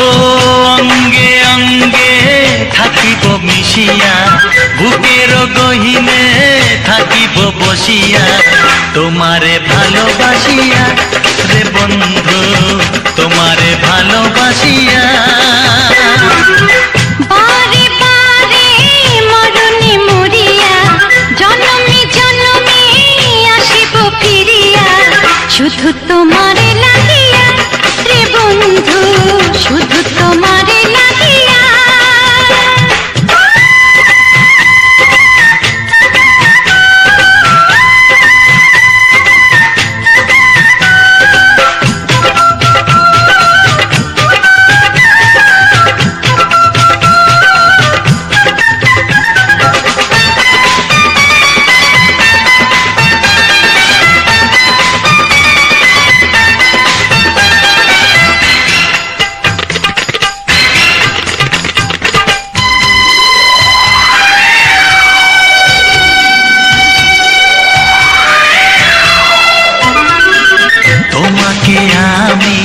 ও অঙ্গে অঙ্গে থাকিব মিশিয়া, বুকের গহিনে থাকিব বসিয়া, তোমারে ভালোবাসিয়া রে বন্ধু, তোমারে ভালোবাসিয়া। বারে বারে মরণে মরিয়া, জনমে জনমে আসিব ফিরিয়া, শুধু তোমারে লাগিয়া রে বন্ধু, শুধু তোমারে লাগিয়া। আমি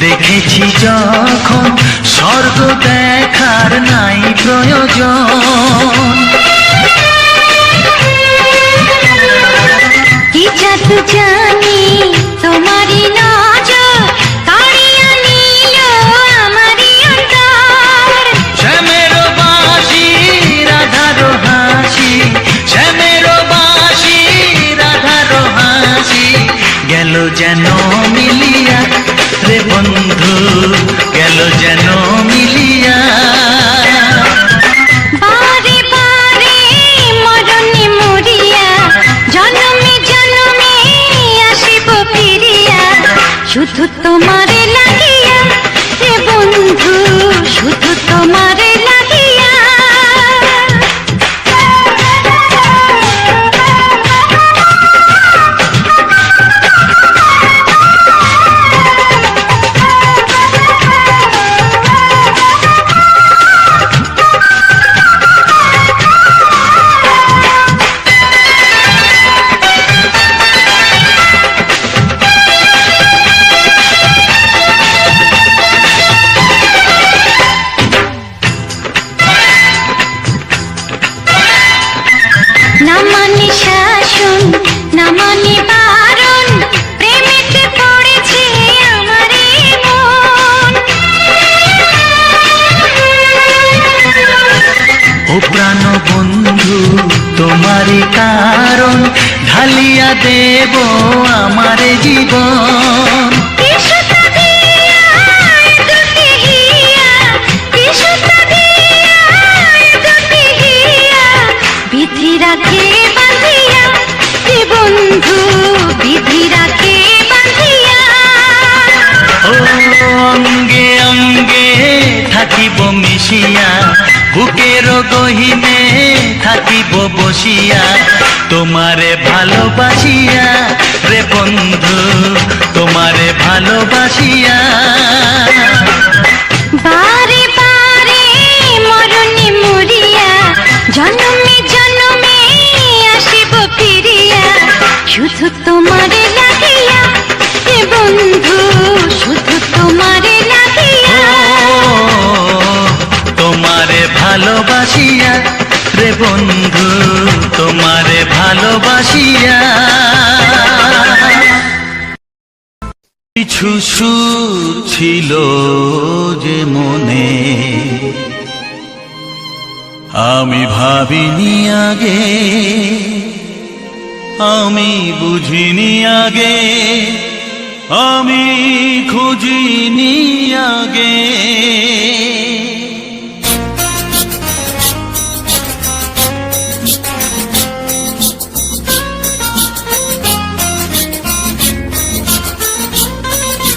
দেখেছি যখন, স্বর্গ দেখার নাই প্রয়োজন। কি জাদু জানি তোমারই নজর, কাড়িয়া নিল আমারই অন্তর। শ্যামের বাঁশি রাধার হাসি, শ্যামের বাঁশি রাধার হাসি, গেল যেন মিলিয়া রে বন্ধু, গেল যেন মিলিয়া। বারে বারে মরণে মরিয়া, জনমে জনমে আসিব ফিরিয়া, শুধু তোমারে লাগিয়া রে বন্ধু, শুধু তোমারে লাগিয়া। না মানে শাসন, না মানে বারণ, প্রেমেতে পড়েছে আমারে মন। ও প্রাণ বন্ধু তোমারই কারণ, ঢালিয়া দেব আমারে জীবন। বিধি রাখে বাঁধিয়া হে বন্ধু, বিধি রাখে বাঁধিয়া। ও অঙ্গে অঙ্গে থাকিব মিশিয়া, বুকের গহিনে থাকিব বসিয়া, তোমারে ভালোবাসিয়া রে বন্ধু, তোমারে ভালোবাসিয়া। বারে বারে মরণে মরিয়া, জনমে জনমে আসিব ফিরিয়া, শুধু তোমারে লাগিয়া হে বন্ধু, শুধু তোমারে লাগিয়া। তোমারে ভালোবাসিয়া রে বন্ধু, তোমারে ভালোবাসিয়া। কিছু সুর ছিল যে মনে, আমি ভাবিনি আগে, আমি বুঝিনি আগে, আমি খুঁজিনি আগে।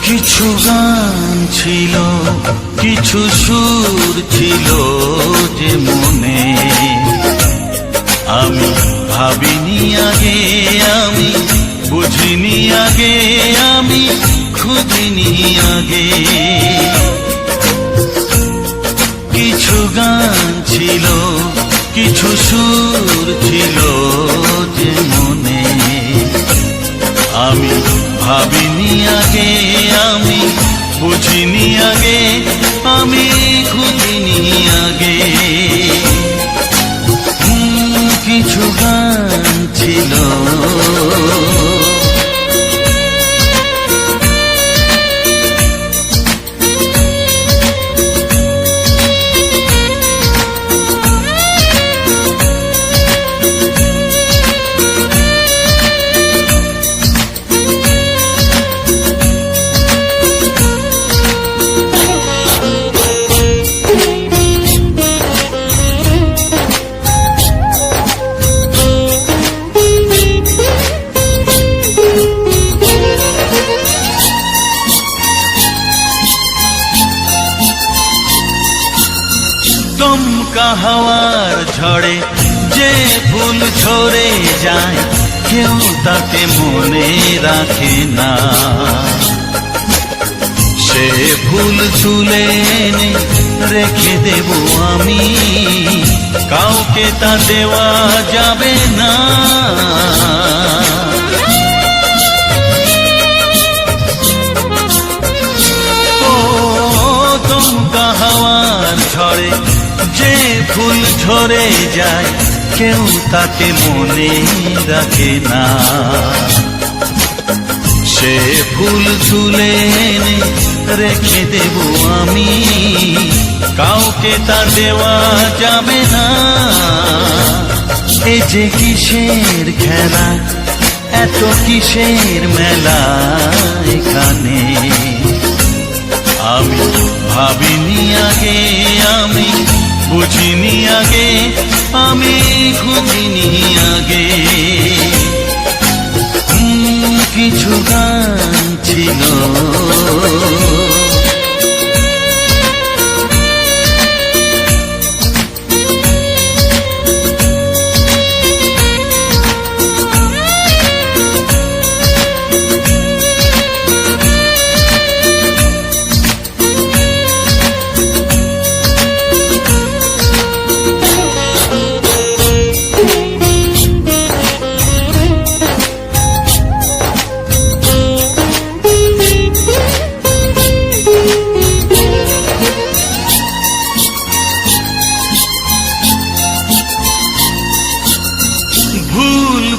কিছু গান ছিল, কিছু সুর ছিল যে মনে, আমি ভাবিনি আগে, আমি বুঝিনি আগে, আমি খুঁজিনি আগে। কিছু গান ছিল, কিছু সুর ছিল যে মনে, আমি ভাবিনি আগে, আমি বুঝিনি আগে, আমি খুঁজিনি আগে। কিছু গান ছিল দমকা হাওয়ার ঝড়ে যে ফুল ঝরে যায়, কেউ তাকে মনে রাখে না। সে ফুল তুলে এনে রেখে দেব আমি, কাউকে তা দেওয়া যাবে না। ও দমকা হাওয়ার ঝড়ে যে ফুল ঝরে যায়, কেউ তাকে মনে রাখে না। সে ফুল তুলে এনে রেখে দেব আমি, কাউকে তা দেওয়া যাবে না। এ যে কিসের খেলা, এত কিসের মেলা এখানে, আমি ভাবিনি আগে, আমি বুঝিনি আগে, আমি খুঁজিনি আগে। কিছু গান ছিল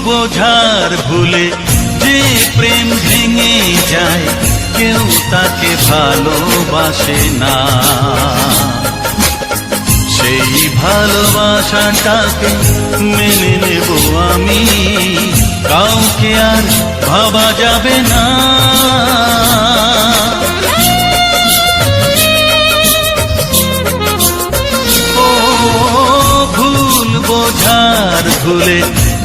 বোঝার ভুলে যে প্রেম ভেঙে যায়, কেউ তাকে ভালোবাসে না। সেই ভালোবাসাটাকে মেনে নেব আমি, কাউকে আর ভাবা যাবে না। ও ভুল বোঝার ভুলে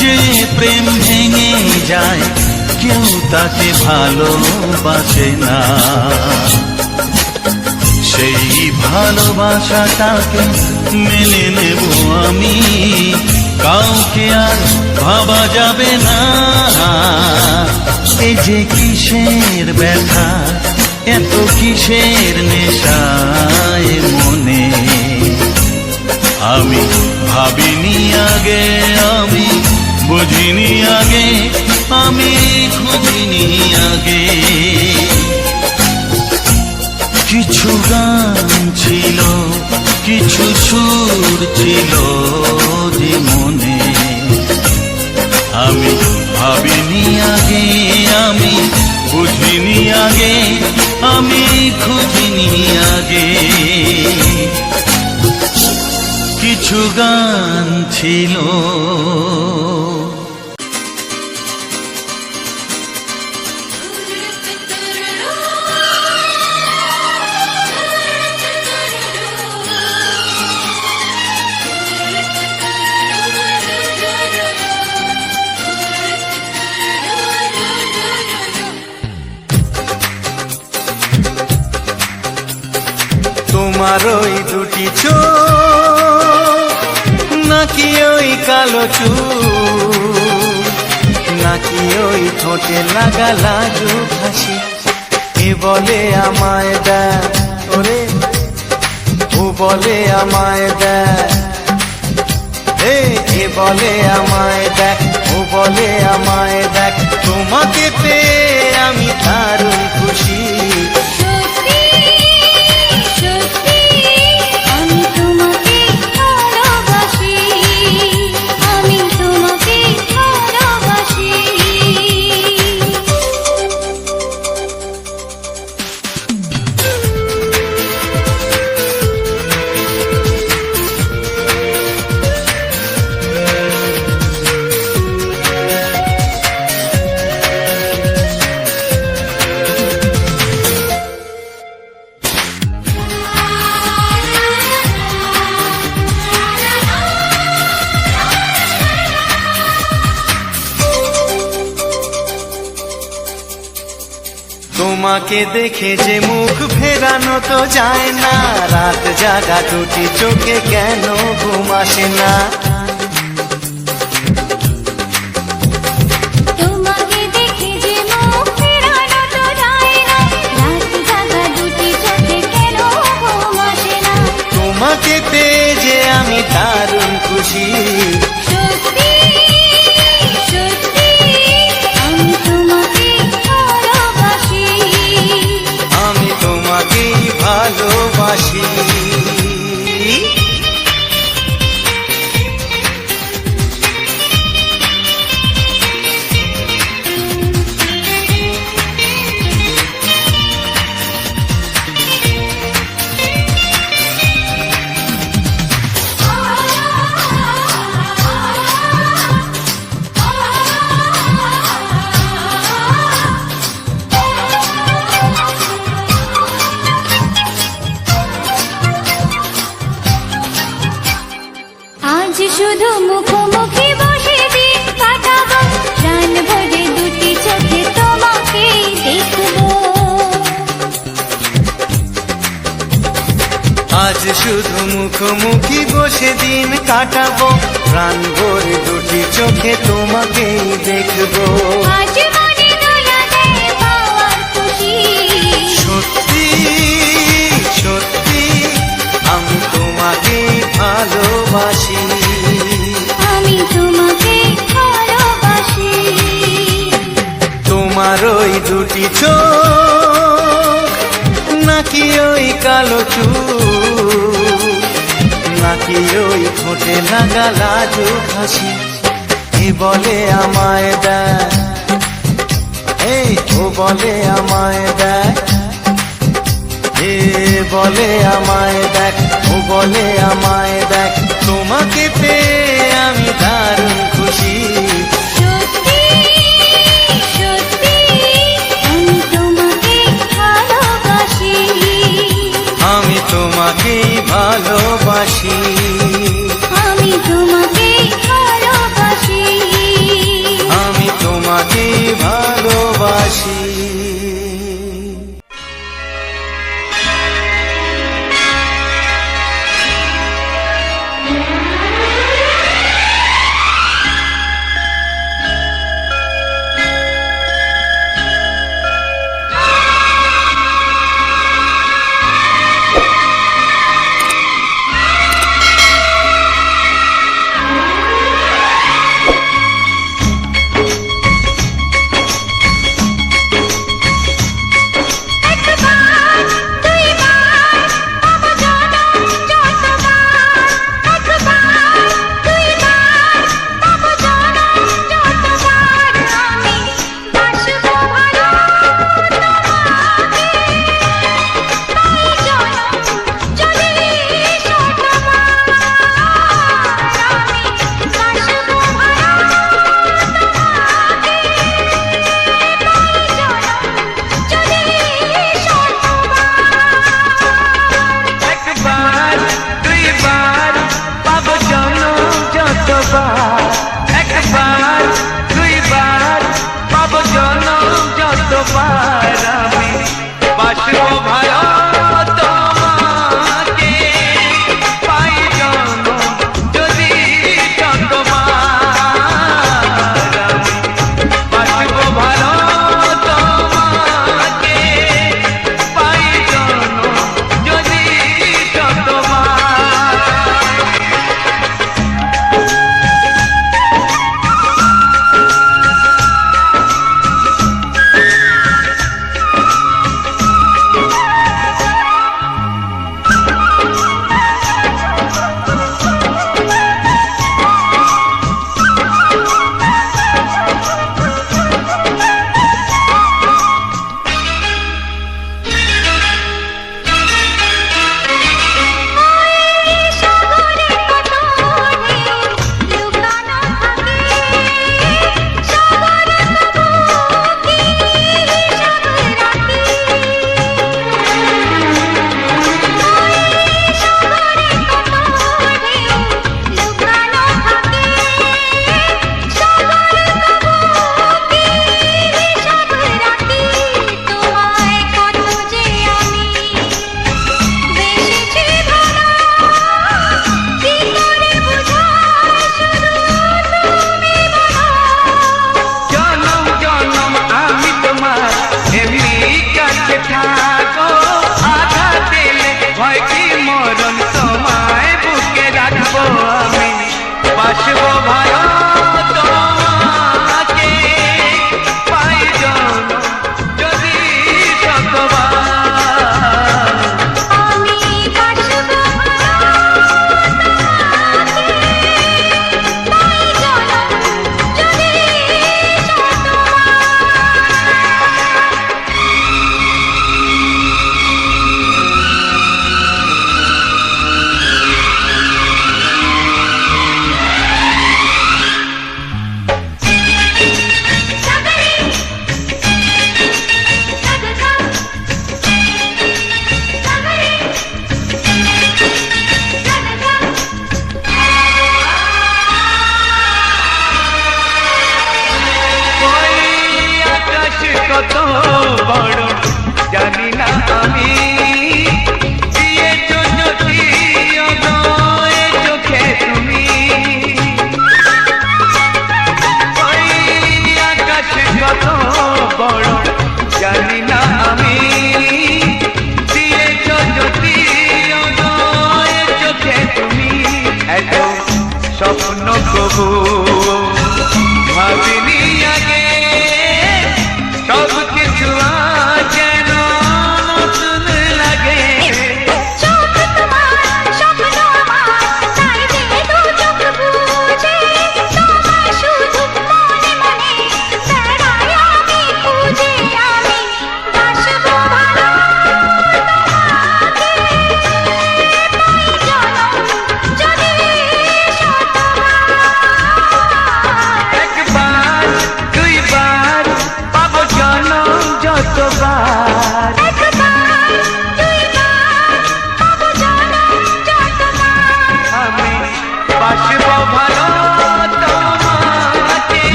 যে প্রেম ভেঙে যায়, কেউ তাকে ভালোবাসে না। সেই ভালোবাসাটাকে মেনে নেব আমি, কাউকে আর ভাবা যাবে না। এই যে কিসের ব্যথা, এত কিসের নেশায় মনে, আমি ভাবিনি আগে, আমি বুঝিনি আগে, আমি খুঁজিনি আগে। কিছু গান ছিল, কিছু সুর ছিল যে মনে, আমি ভাবিনি আগে, আমি বুঝিনি আগে, আমি খুঁজিনি আগে। কিছু গান ছিল তোমার ওই দুটি চোখ, নাকি ওই কালো চুল, নাকি ওই ঠোঁটে লাগা লাজুক হাসি, এ বলে আমায় দেখ ওরে, ও বলে আমায় দেখ, এ বলে আমায় দেখ, ও বলে আমায় দেখ। তোমাকে পেয়ে আমি দারুণ খুশি, সত্যি সত্যি তোমাকে দেখে যে মুখ ফেরানো তো যায় না, রাত জাগা দুটি চোখে কেন ঘুম আসে না। তোমাকে দেখে যে মুখ ফেরানো তো যায় না, রাত জাগা দুটি চোখে কেন ঘুম আসে না। তোমাকে পেয়ে যে আমি দারুণ খুশি, সত্যি সত্যি আমি তোমাকে ভালোবাসি, আমি তোমাকেই ভালোবাসি। আজ শুধু মুখোমুখি বসে দিন কাটাবো, প্রাণ ভরে দুটি চোখে তোমাকেই দেখবো। আজ শুধু মুখোমুখি বসে দিন কাটাবো, প্রাণ ভরে দুটি চোখে তোমাকেই দেখবো। আজ মনে দোলা দেয় পাওয়ার খুশি, সত্যি সত্যি আমি তোমাকেই ভালোবাসি, আমি তোমাকে ভালোবাসি। তোমার ওই দুটি চোখ, নাকি ওই কালো চুল, নাকি ওই ঠোঁটে লাগা লাজুক হাসি, এ বলে আমায় দেখ, এই ও বলে আমায় দেখ, এ বলে আমায় দেখ, ও বলে আমায় দেখ, তোমাকে পেয়ে আমি দারুণ খুশি। সত্যি সত্যি আমি তোমাকে ভালোবাসি, আমি তোমাকেই ভালোবাসি, আমি তোমাকে ভালোবাসি, আমি তোমাকেই ভালোবাসি।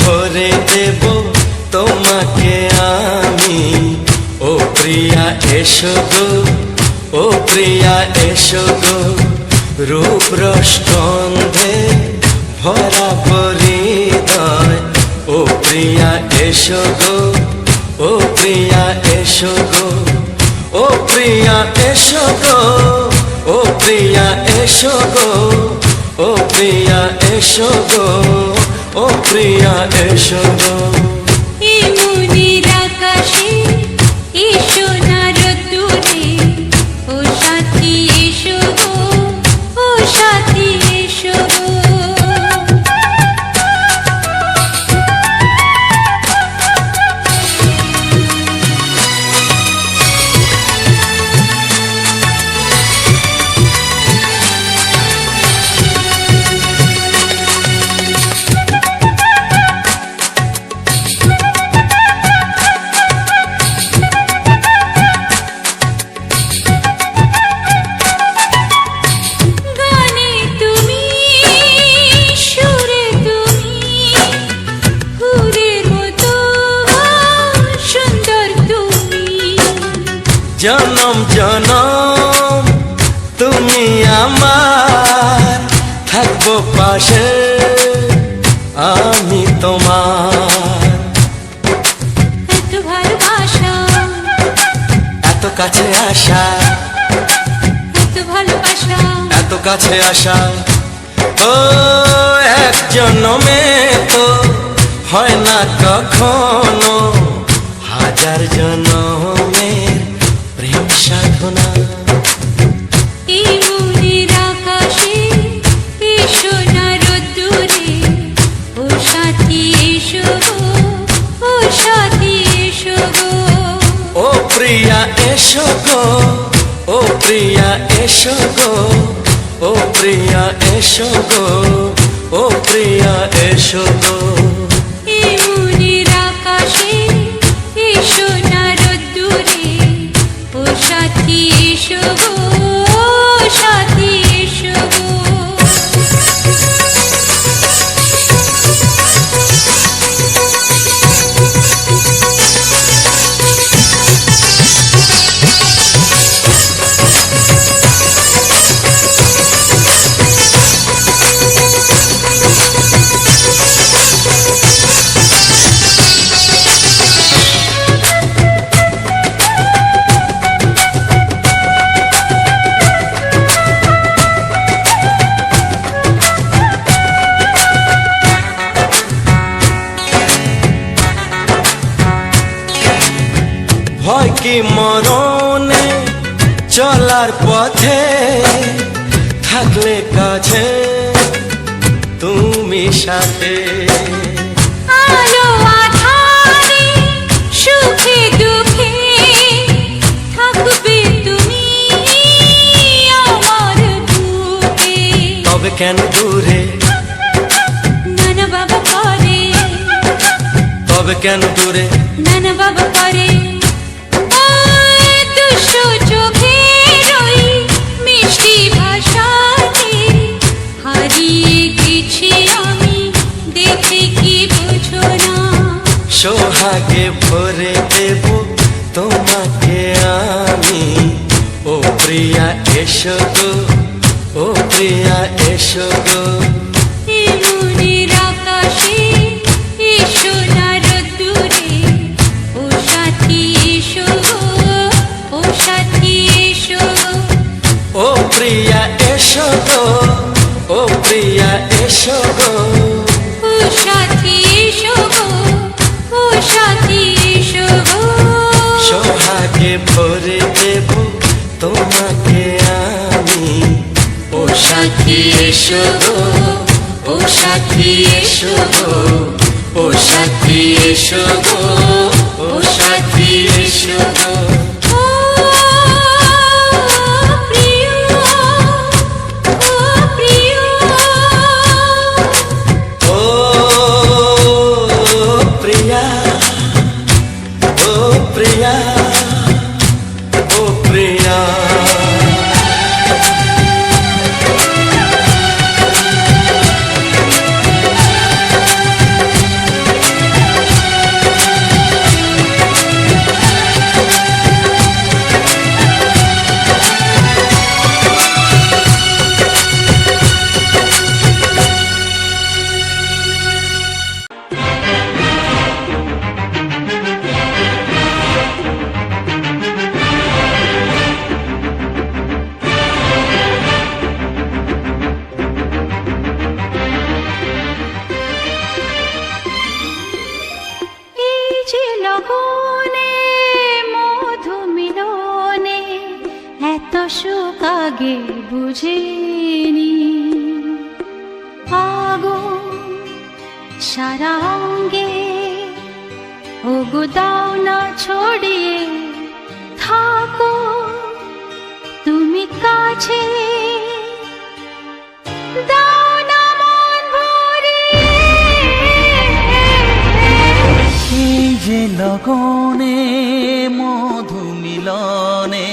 ভরে দেব তোমাকে আমি। ও প্রিয়া এসো গো, ও প্রিয়া এসো গো, রূপ রসগন্ধে ভরা হৃদয়। ও প্রিয়া এসো গো, ও প্রিয়া এসো গো, ও প্রিয়া এসো গো, ও প্রিয়া এসো গো, ও প্রিয়া এসো গো, ও প্রিয়া এসো গো। এই মনের আকাশে এসো না রোদ্দুরে, ও সাথী এসো গো, ও সাথী এসো গো। গানে তুমি, সুরে তুমি, ফুলের মতো সুন্দর তুমি। জনম জনম তুমি আমার, থাকবো পাশে আমি তোমার। এত ভালোবাসা, এত কাছে আসা, এত ভালোবাসা, এত কাছে আসা, ও এক জন্মে তো হয় না কখনো, হাজার জন্মের প্রেম সাধনা। এই মনের আকাশে এসো না রোদ্দুরে, ও সাথী এসো গো, ও সাথী এসো গো। ও প্রিয়া এসো গো, ও প্রিয়া এসো গো, ও প্রিয়া এসো গো, ও প্রিয়া এসো গো। এই মনের আকাশে এসো না রোদ্দুরে, ও সাথী এসো গো, ও সাথী এসো গো। ভয় কি মরণে চলার পথে, থাকলে কাছে তুমি সাথে। আলো আঁধারে, সুখে দুঃখে, থাকবে তুমি আমার বুকে। তবে কেন দূরে, নানা বাবা করে, তবে কেন দূরে, নানা বাবা করে। ওই দুষ্টু চোখের ওই মিষ্টি ভাষাতে হারিয়ে গেছি আমি, দেখে কি বোঝো না। সোহাগে ভরে দেব তোমাকে আমি। ও প্রিয়া এসো গো, ও প্রিয়া এসো গো। এই মনের আকাশে এসো না রোদ্দুরে, ও সাথী এসো গো, ও সাথী এসো গো। ও প্রিয়া এসো গো, ও প্রিয়া এসো গো। ও সাথী এসো গো, ও সাথী এসো গো। সোহাগে ভরে দেব তোমাকে আমি। ও সাথী এসো গো, ও সাথী এসো গো, ও সাথী এসো গো, ও সাথী এসো গো। ও প্রিয়, ও প্রিয়, ও প্রিয়া, ও প্রিয়া, ও প্রিয়া। সুখ আগে বুঝিনি। আগুন সারা অঙ্গে ওগো দাও না ছড়িয়ে থাকো তুমি কাছে, দাও না মন ভরিয়ে। এই যে লগনে মধু মিলনে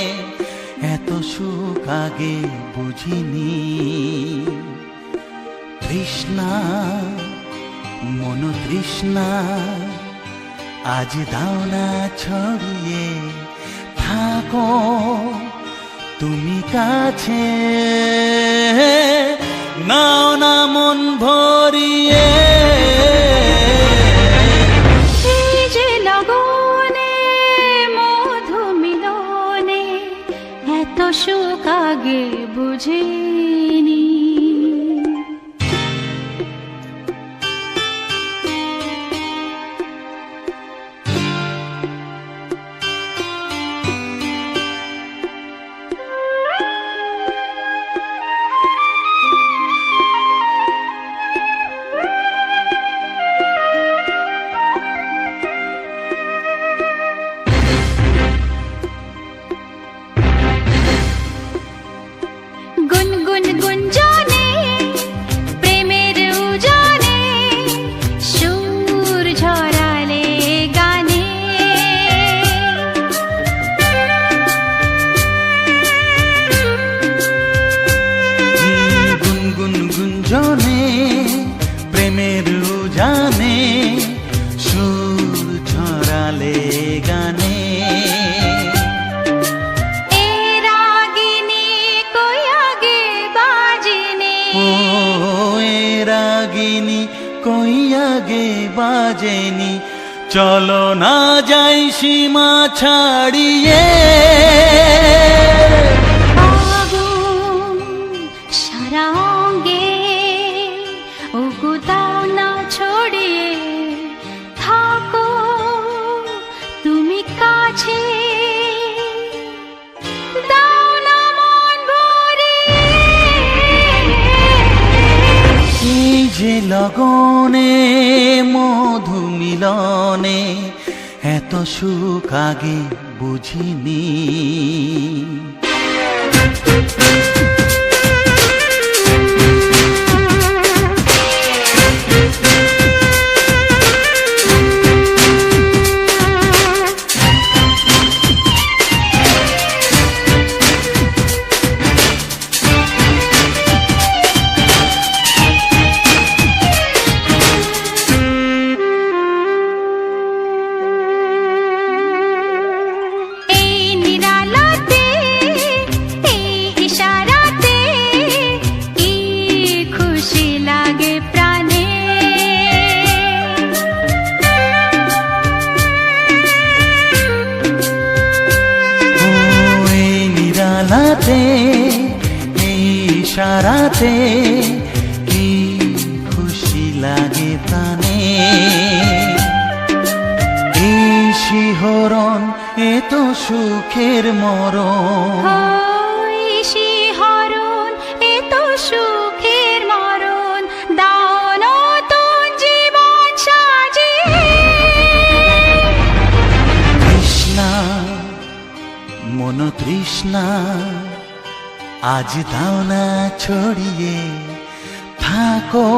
এত সুখ আগে বুঝিনি। তৃষ্ণা মন তৃষ্ণা আজ দাও না ছড়িয়ে থাকো তুমি কাছে, নাও না মন ভরিয়ে। এই যে লগনে মধু মিলনে এত সুখ আগে বুঝিনি। গুনগুন গুঞ্জনে প্রেমের উজানে সুর ঝরালে গানে, গুনগুন গুঞ্জনে প্রেমের উজানে সুর ছড়ালে গানে। এ রাগিনী কই আগে বাজেনি, ও এ রাগিনী কই আগে বাজেনি, চলো না যাই সীমা ছাড়িয়ে। আগুন সারা অঙ্গে ওগো দাও না ছড়িয়ে থাকো তুমি কাছে, দাও না মন ভরিয়ে। এই যে লগনে মধু মিলনে এত সুখ আগে বুঝিনি। এই নিরালাতে এই ইশারাতে কি খুশি লাগে প্রাণে, ও এই নিরালাতে এই ইশারাতে কি খুশি লাগে প্রাণে। এই শিহরণ এ তো সুখের মরণ, ওই শিহরণ এ তো সুখের মরণ, দাও নতুন জীবন সাজিয়ে। তৃষ্ণা মন তৃষ্ণা আজ দাও না ছড়িয়ে থাকো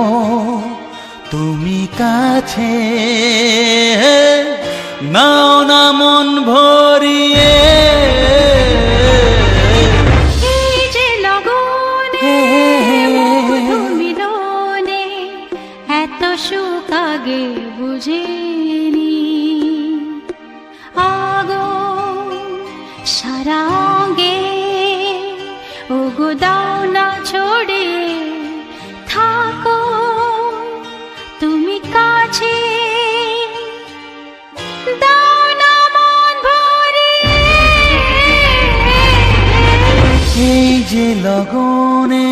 তুমি কাছে, নাও না মন ভরিয়ে। এই যে লগনে মধু মিলনে এত সুখ আগে বুঝিনি। আগুন সারা অঙ্গে ওগো দাও না ছড়িয়ে থাকো তুমি কাছে, দাও না মন ভরিয়ে। এই যে লগনে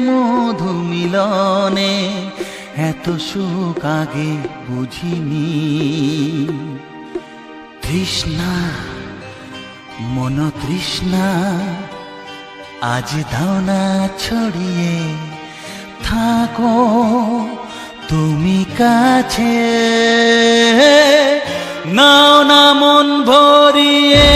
মধু মিলনে এত সুখ আগে বুঝিনি। তৃষ্ণা মন তৃষ্ণা আজ দাও না ছড়িয়ে থাকো তুমি কাছে, নাও না মন ভরিয়ে।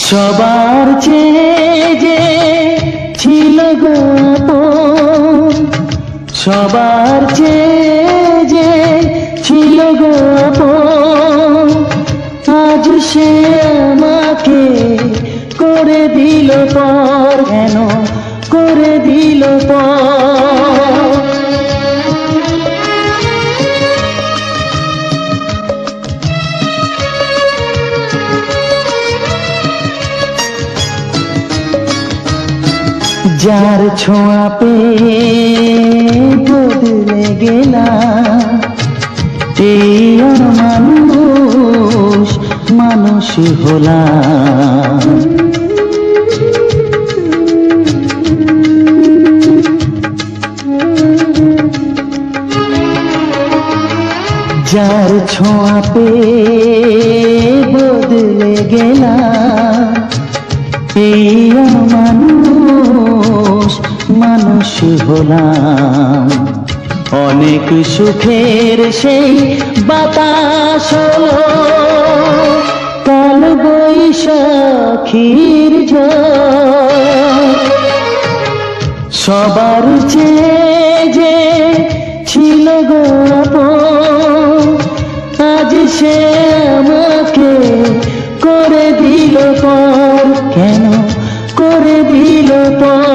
সবার চেয়ে যে ছিল গো আপন, সবার চেয়ে যে ছিল গো আপন, আজ সে আমাকে করে দিল পর, কেন করে দিল পর। যার ছোঁয়া পেয়ে বদলে গেলাম, এই মানুষ মানুষ হলাম। যার ছোঁয়া পেয়ে বদলে গেলাম, এই মানুষ মানুষ হলাম। অনেক সুখের সেই বাতাস হলো, কাল বৈশাখীর ঝড়। সবার চেয়ে যে ছিল গো আপন, আজ সে আমাকে করে দিল পর, কেন করে দিল পর।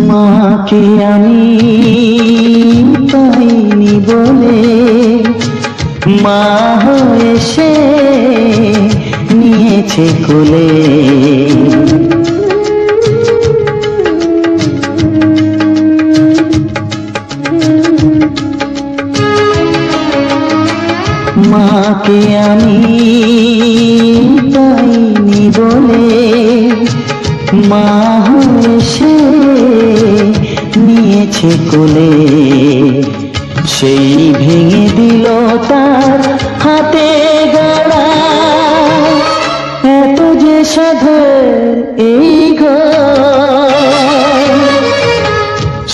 মাকে আমি পাইনি বলে, মা হয়ে সে নিয়েছে কোলে। মাকে আমি পাইনি বলে, মা হয়ে সে নিয়েছে কোলে। সেই ভেঙে দিল তার হাতে গড়া, এত যে সাধের এই ঘর।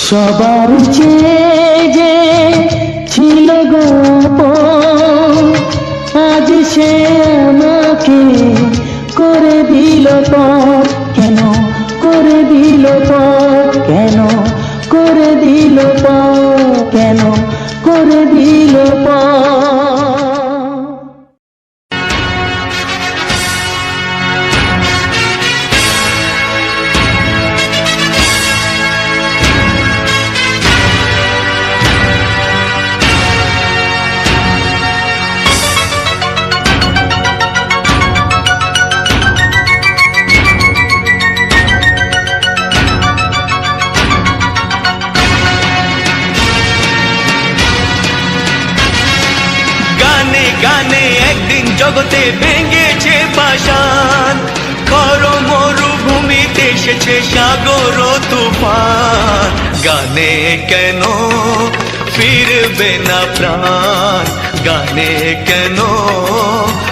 সবার চেয়ে যে ছিল গো আপন, আজ সে আমাকে করে দিল পর, কেন করে দিল পর, কেন করে দিল পর, কেন করে দিল পর। গানে একদিন জগতে ভেঙেছে পাষাণ, খর মরুভূমিতে এসেছে সাগর তুফান। গানে কেন ফিরবে না প্রাণ, গানে কেন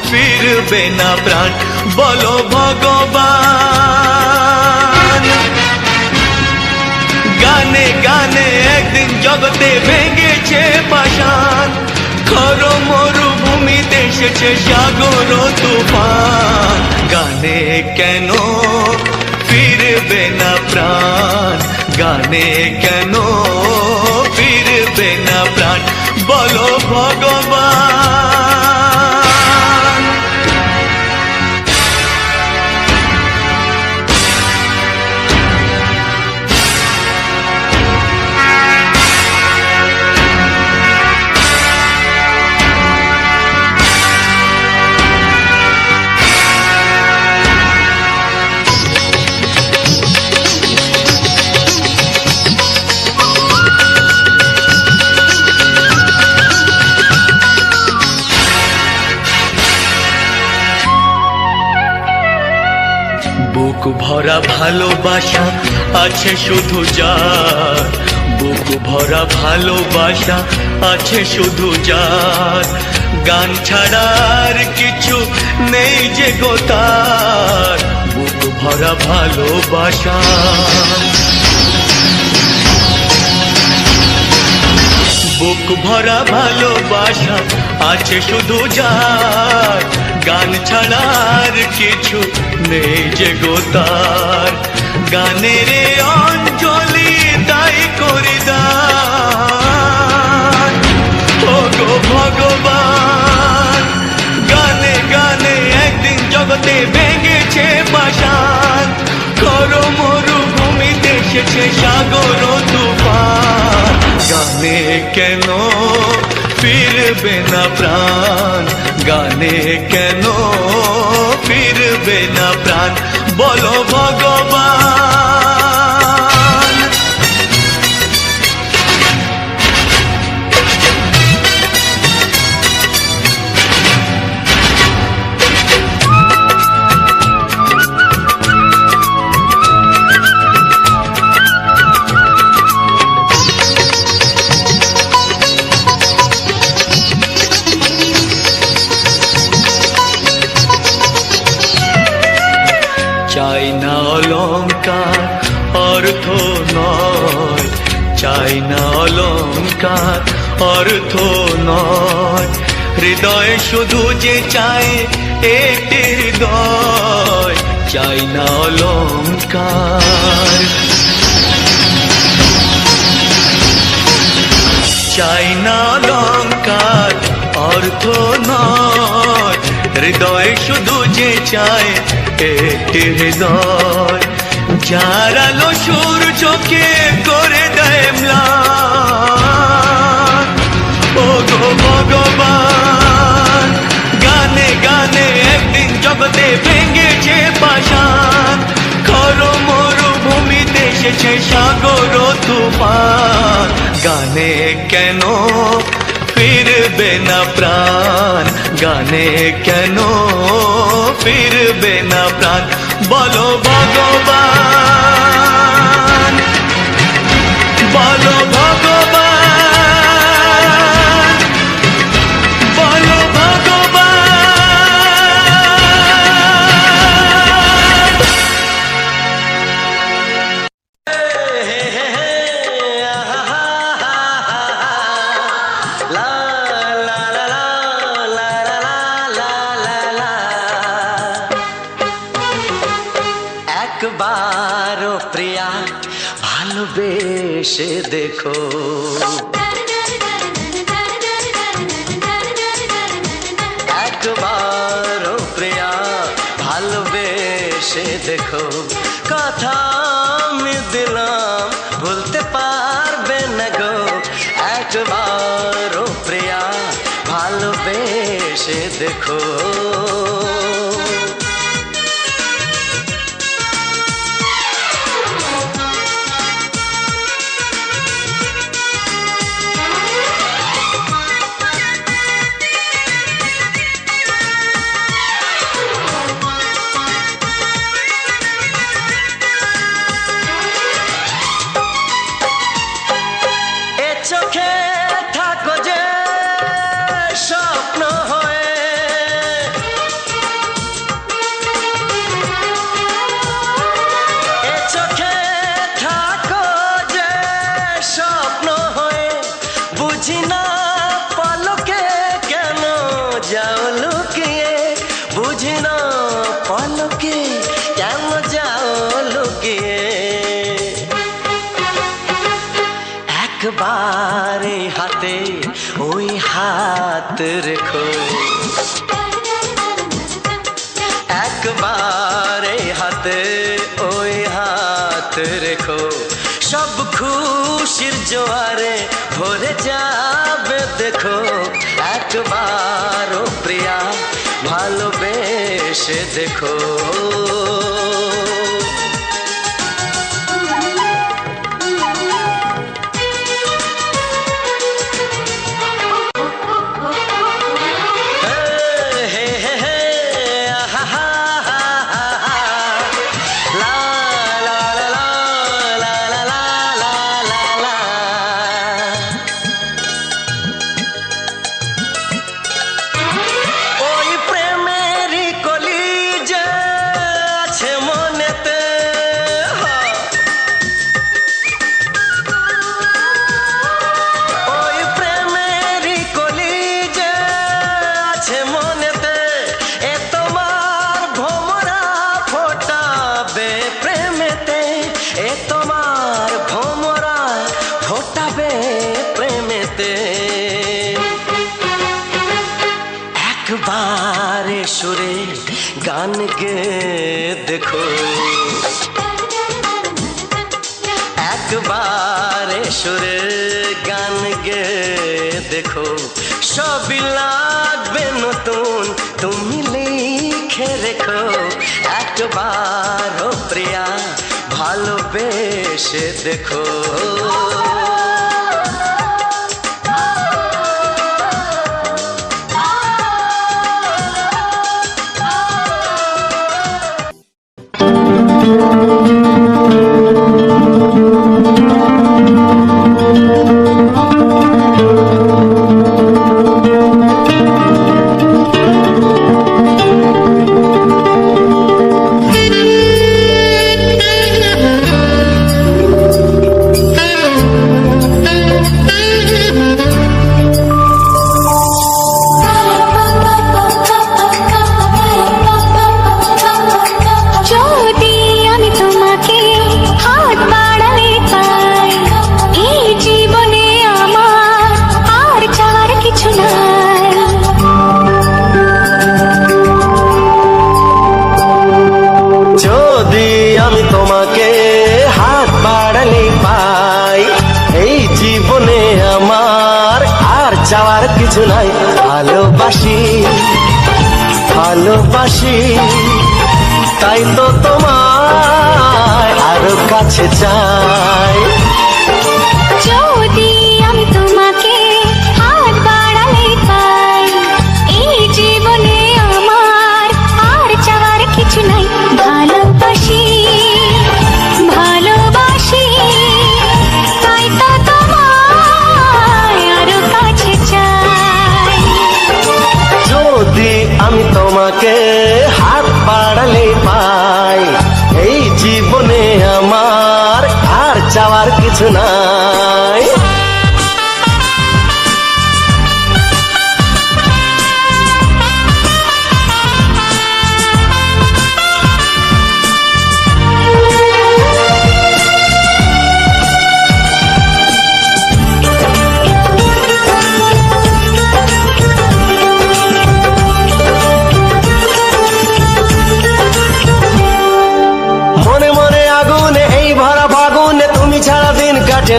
ফিরবে না প্রাণ, বলো ভগবান। গানে গানে একদিন জগতে ভেঙেছে পাষাণ, খর মরুভূমি ভূমিতে এসেছে সাগর তুফান, গানে কেন ফিরবে না প্রাণ, গানে কেন ফিরবে না প্রাণ, বলো ভগবান। বুক ভরা ভালোবাসা আছে শুধু যার, বুক ভরা ভালোবাসা আছে শুধু যার, গান ছাড়ার কিছু নেই যে গো তার, বুক ভরা ভালোবাসা। বুক ভরা ভালোবাসা আছে শুধু যার, গান ছাড়ার কিছু নেই যে গো তার, গানের অঞ্জলি তাই করি দান, ও গো ভগবান। গানে গানে একদিন জগতে ভেঙেছে পাষাণ, করো মরুভূমিতে এসেছে সাগর তুফান, গানে কেন ফিরবে না প্রাণ, গানে কেন ফিরবে না প্রাণ, বলো ভগবান। চাই না অলংকার অর্থ নয়, চাই না অলংকার অর্থ নয়, হৃদয় শুধু যে চাই একটি হৃদয়, চাই না অলংকার। চাই না অলংকার অর্থ নয়, হৃদয় শুধু যে চায় একটি হৃদয়, যার আলো সূর্যকে করে দেয় ম্লান, ও গো ভগবান। গানে গানে একদিন জগতে ভেঙেছে পাষাণ, করো মরুভূমিতে এসেছে সাগর তুফান, গানে কেন ফিরবে না প্রাণ, গানে কেন ফিরবে না প্রাণ, বলো ভগবান, বলো ভগবান, বলো ভগবান। একবারও প্রিয়া ভালোবেসে দেখো, একবারও প্রিয়া ভালোবেসে দেখো, কথা আমি দিলাম ভুলতে পারবে না গো, একবারও প্রিয়া ভালোবেসে দেখো। চোখে থাকো যে স্বপ্ন হয়ে, যাও লুকিয়ে, বুঝি না পলকে কেন যাও লুকিয়ে। একবার এই হাতে ওই হাত রেখো, একবার এই হাতে ওই হাত রেখো, সব খুশির জোয়ারে ভরে যাবে দেখো। একবার ও প্রিয়া ভালোবেসে দেখো। একবারে সুরে গান গে দেখো, একবারে সুরে গান গে দেখো, সবই লাগবে নতুন তুমি লিখে রেখো। একবার ও প্রিয়া ভালোবেসে দেখো। চাওয়ার কিছু নাই, ভালোবাসি ভালোবাসি তাই তো তোমায় আরো কাছে চাই। যদি আমি তোমাকে হাত বাড়ালে পাই, এই জীবনে আমার আর চাওয়ার কিছু নাই। ভালোবাসি ভালোবাসি তাই তো তোমায় আরো কাছে চাই। যদি আমি তোমাকে হাত বাড়ালে পাই, এই জীবনে আমার আর চাওয়ার কিছু নাই।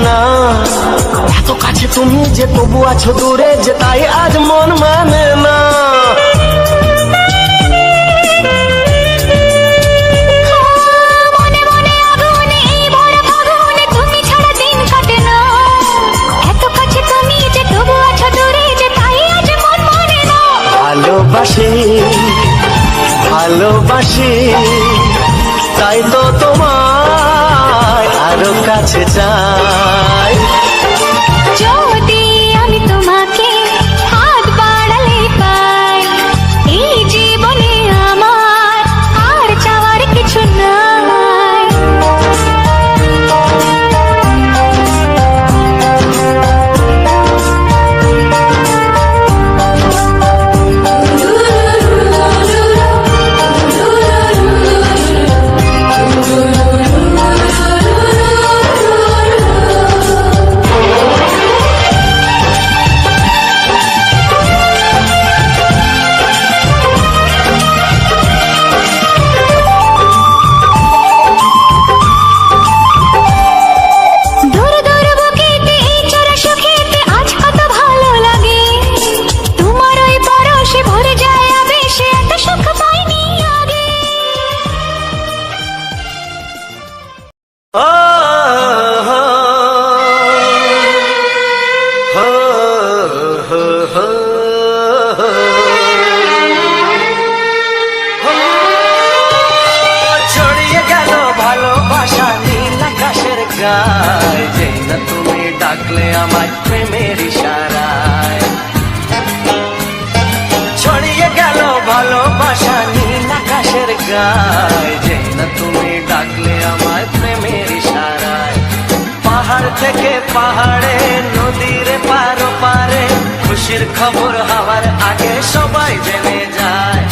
না এত কাছে তুমি যে তবু আছো দূরে, যে তাই আজ মন মানে না। ভালোবাসি ভালোবাসি তাই তো তোমায় আরো কাছে চাই। যদি আমি তোমাকে হাত বাড়ালে পাই, এই জীবনে আমার আর চাওয়ার কিছু নাই। গায়, যে না তুমি ডাকলে আমায় প্রেমের ইশারায়। ছড়িয়ে গেল ভালোবাসা নীল আকাশের গায়, যে না তুমি ডাকলে আমায় প্রেমের ইশারায়। পাহাড় থেকে পাহাড়ে নদীর পার পারে খুশির খবর হওয়ার আগে সবাই জেনে যায়।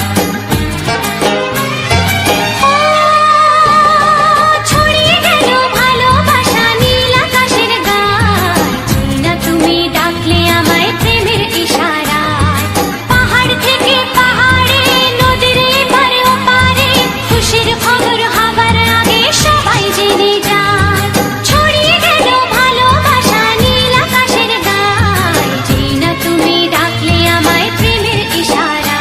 ছড়িয়ে গেল ভালোবাসা নীল আকাশের গায়, যে না তুমি ডাকলে আমায় প্রেমের ইশারায়। পাহাড় থেকে পাহাড়ে নদীর এপার ওপারে খুশির খবর হবার আগে সবাই জেনে যায়। ছড়িয়ে গেল ভালোবাসা নীল আকাশের গায়, যে না তুমি ডাকলে আমায় প্রেমের ইশারায়।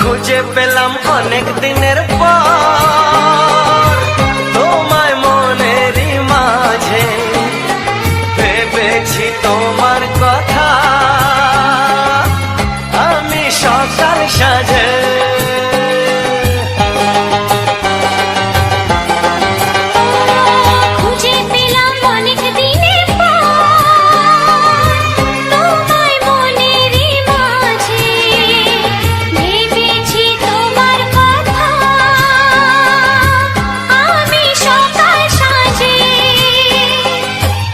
খুঁজে পেলাম অনেক দিনের পর তোমায় মনেরই মাঝে, ভেবেছি তোমার কথা আমি সকাল সাজে। খুঁজে পেলাম অনেক দিনের পর তোমায় মনেরই মাঝে, ভেবেছি তোমার কথা আমি সকাল সাজে।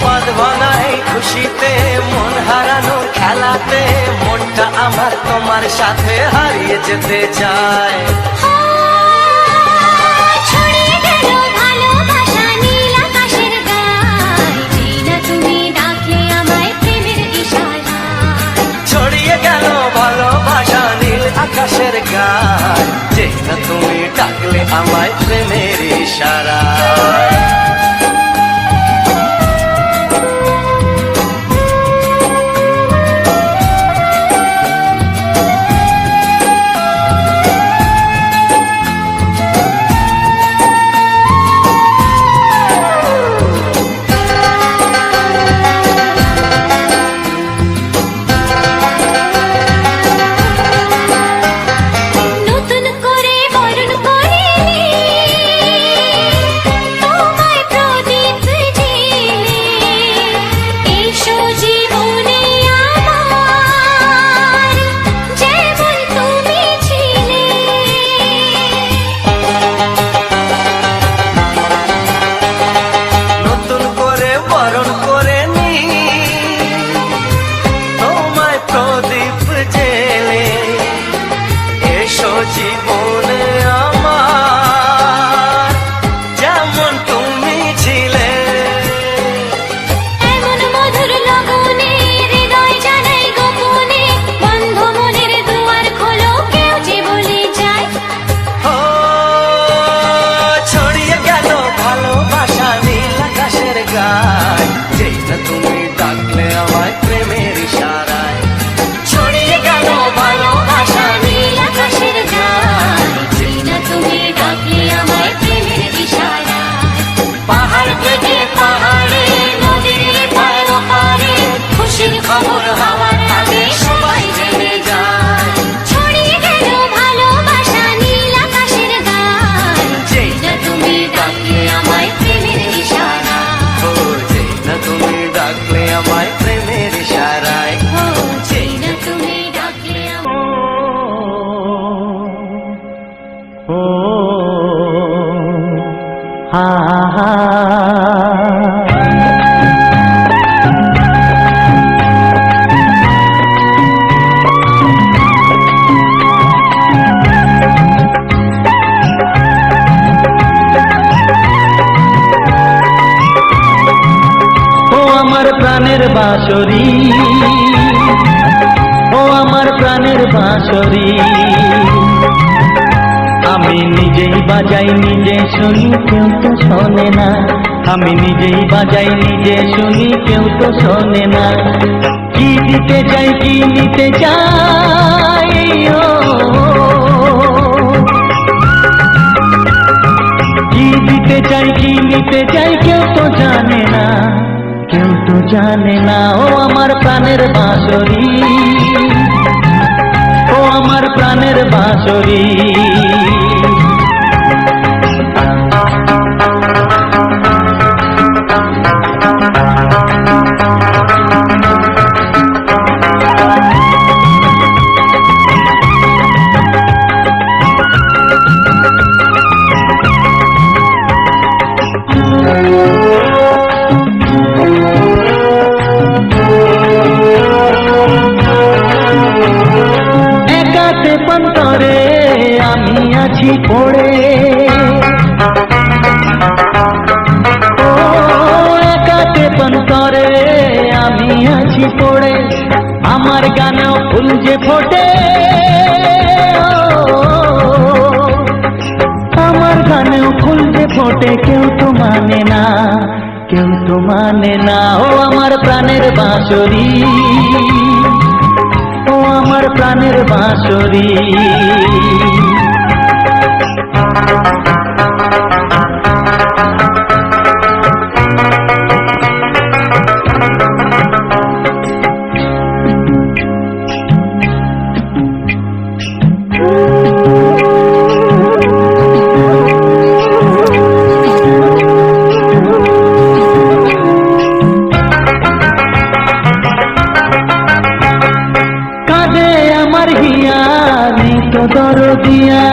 পদ বানাই খুশিতে মন হারানোর খেলাতে মনটা আমার তোমার সাথে হারিয়ে যেতে চায়। ছড়িয়ে গেল ভালোবাসা নীল আকাশের গায়, যে না তুমি ডাকলে আমায় প্রেমের ইশারায়। ছড়িয়ে গেল ভালোবাসা নীল আকাশের গায়, যে না তুমি ডাকলে আমায় প্রেমের ইশারায়। নতুন করে বরণ করে তোমায় প্রদীপ জেলে, এসো জীবনে আমার যেমন তুমি ছিলে। নতুন করে বরণ করে নি তোমায় প্রদীপ জেলে, এসো জীবনে আমার যেমন তুমি ছিলে। এমন মধুর লগনে হৃদয় জানাই গোপনে, বন্ধ মনের দুয়ার খোলো কেউ যে বলে যায়। ও ছড়িয়ে গেল ভালোবাসা নীল আকাশের গায়, যে না তুমি ডাকলে আমায় প্রেমের ইশারায়। ছড়িয়ে গেল ভালোবাসা নীল আকাশের গায়, যে না তুমি ডাকলে আমায় প্রেমের ইশারায়। পাহাড় থেকে পাহাড়ে নদীর পার পারে খুশির খবর হওয়ার আগে সবাই জেনে যায়। ছড়িয়ে গেল ভালোবাসা নীল আকাশের গায়, যে না তুমি ডাকলে আমায় প্রেমের ইশারায়। ও যে না তুমি ডাকলে আমায় প্রেমের ইশারায়। ও যে না তুমি ডাকলে আমায়। ও হা হা ও আমার প্রাণের বাঁশরি, ও আমার প্রাণের বাঁশরি, আমি নিজেই বাজাই নিজে শুনি কেউ তো শোনে না, আমি নিজেই বাজাই নিজে শুনি, কেউ তো শোনে না। কি দিতে চাই কি নিতে চাই, ও কি দিতে চাই কি নিতে চাই, কেউ তো জানে না, কেউ তো জানে না। ও আমার প্রাণের বাঁশরি, ও আমার প্রাণের বাঁশরি। একাতে পন্তরে আমি আছি পড়ে, ও একাতে পন্তরে আমি আছি পড়ে। আমার গানেও ফুল যে ফোটে, আমার গানেও ফুল যে ফোটে, কেউ তো মানে না, কেউ তো মানে না। ও আমার প্রাণের বাঁশরি, ও আমার প্রাণের বাঁশরি। কাঁদে আমার হিয়া নেই তো দরদিয়া,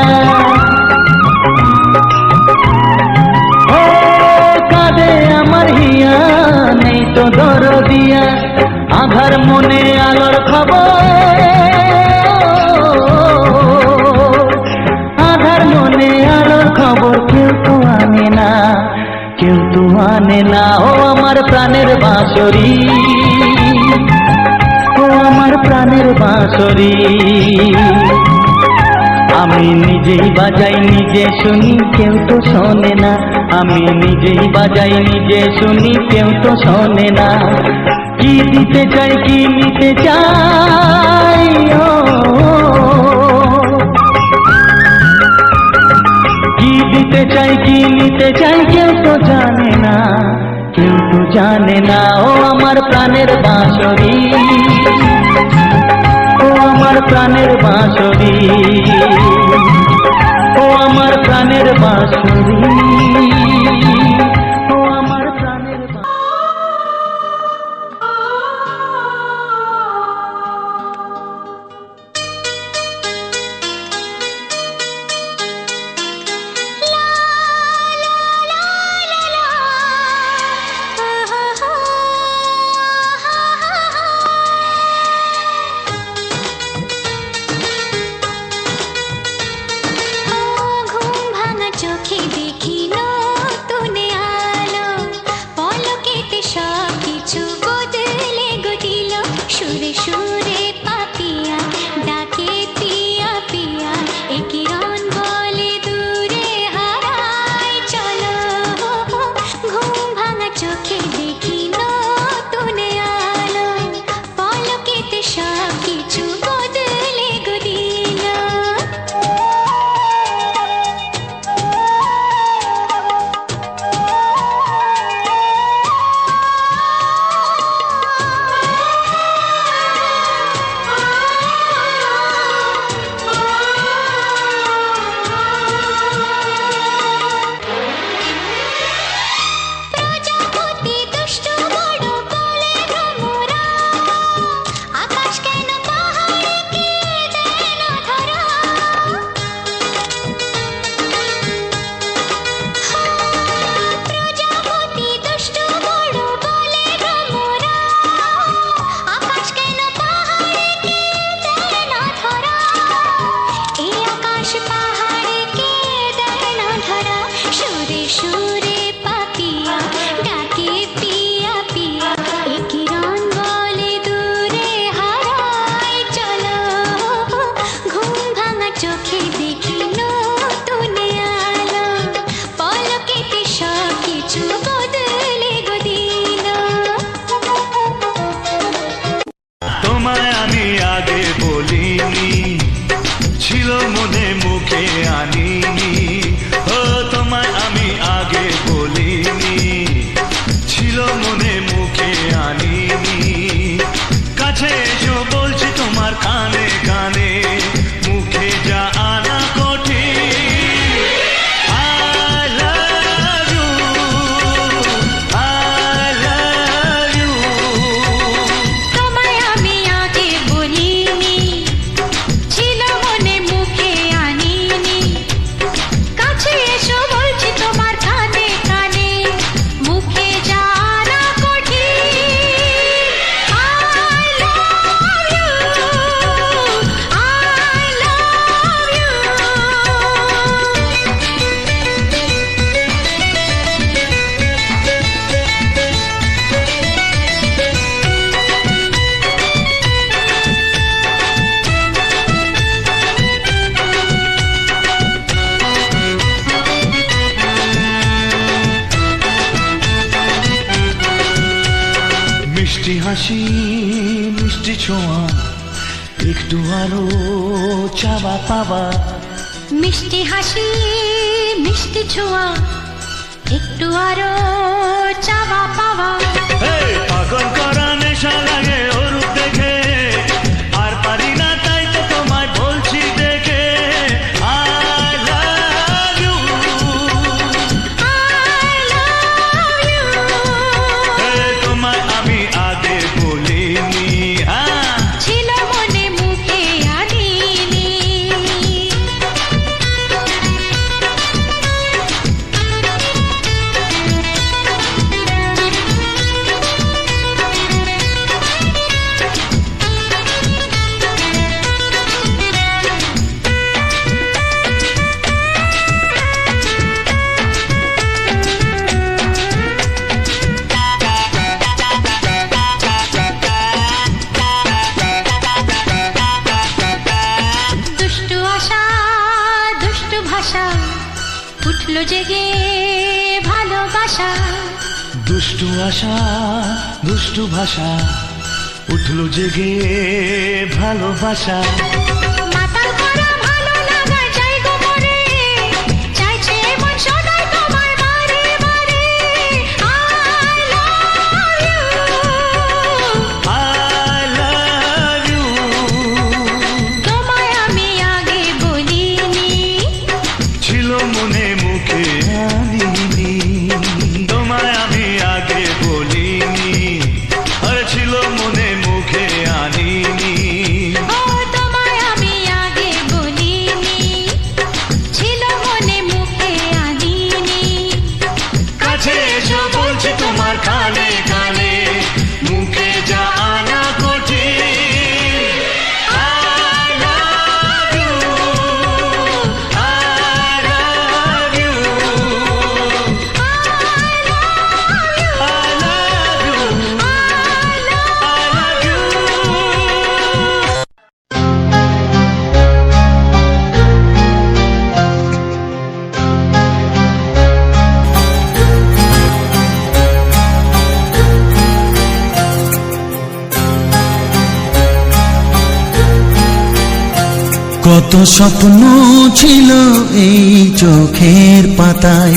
ও কাঁদে আমার হিয়া নেই তো দরদিয়া। আধার মনে আলোর খবর, আধার মনে আলোর খবর, কেউ তো আনে না, কেউ তো আনে না। ও আমার প্রাণের বাঁশরি, ও আমার প্রাণের বাঁশরি। আমি নিজেই বাজাই নিজে শুনি, কেউ তো শোনে না। আমি নিজেই বাজাই নিজে শুনি, কেউ তো শোনে না। কি দিতে চাই কি নিতে চাই, ও কি দিতে চাই কি নিতে চাই, কেউ তো জানে না, কেউ তো জানে না। ও আমার প্রাণের বাঁশরি, ও আমার প্রাণের বাঁশরি, ও আমার প্রাণের বাঁশরি, ও আমার প্রাণের বাঁশরি। ঘুম ভাঙা চোখে দেখি মিষ্টি হাসি মিষ্টি ছোঁয়া একটু আরো চাওয়া পাওয়া মিষ্টি হাসি মিষ্টি ছোঁয়া একটু আরো চাওয়া পাওয়া পাগল করা নেশা লাগে ওরূপ দেখে আর পারি না তাই তো তোমায় বলছি দেখে I love you I love you তোমায় আমি আগে বলিনি ছিল মনে মুখে আনিনি দুষ্টু আশা দুষ্টু ভাষা উঠলো জেগে ভালোবাসা দুষ্টু আশা দুষ্টু ভাষা উঠলো জেগে ভালোবাসা মাতাল করা ভালো লাগার চাই গো মরে চাইছে মন সদাই তোমায় বারে বারে I love you I love you তোমায় আমি আগে বলিনি ছিল মনে মুখে আনিনি তোমায় আমি আগে বলিনি আরে ছিল মনে মুখে আনিনি ও তোমায় আমি আগে বলিনি ছিল মনে মুখে আনিনি কাছে এসো বলছি তোমার কানে কানে মুখে যা আনা কঠিন I love you I love you I love you I love you কত স্বপ্ন ছিল এই চোখের পাতায়,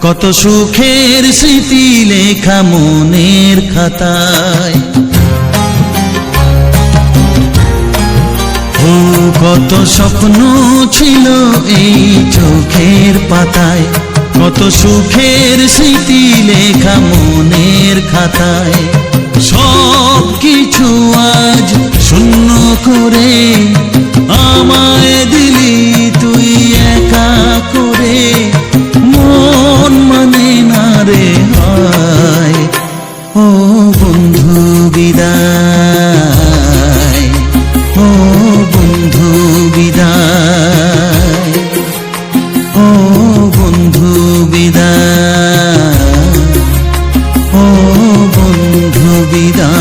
কত সুখের স্মৃতি লেখা মনের খাতায়। ও কত স্বপ্ন ছিল এই চোখের পাতায়, কত সুখের স্মৃতি লেখা মনের খাতায়। সব কিছু আজ শূন্য করে আমায় দিলি তুই একা করে, মন মানে না রে হায়। ও বন্ধু বিদায়, ও বন্ধু বিদায়, ও বন্ধু বিদায়, ও বন্ধু বিদায়।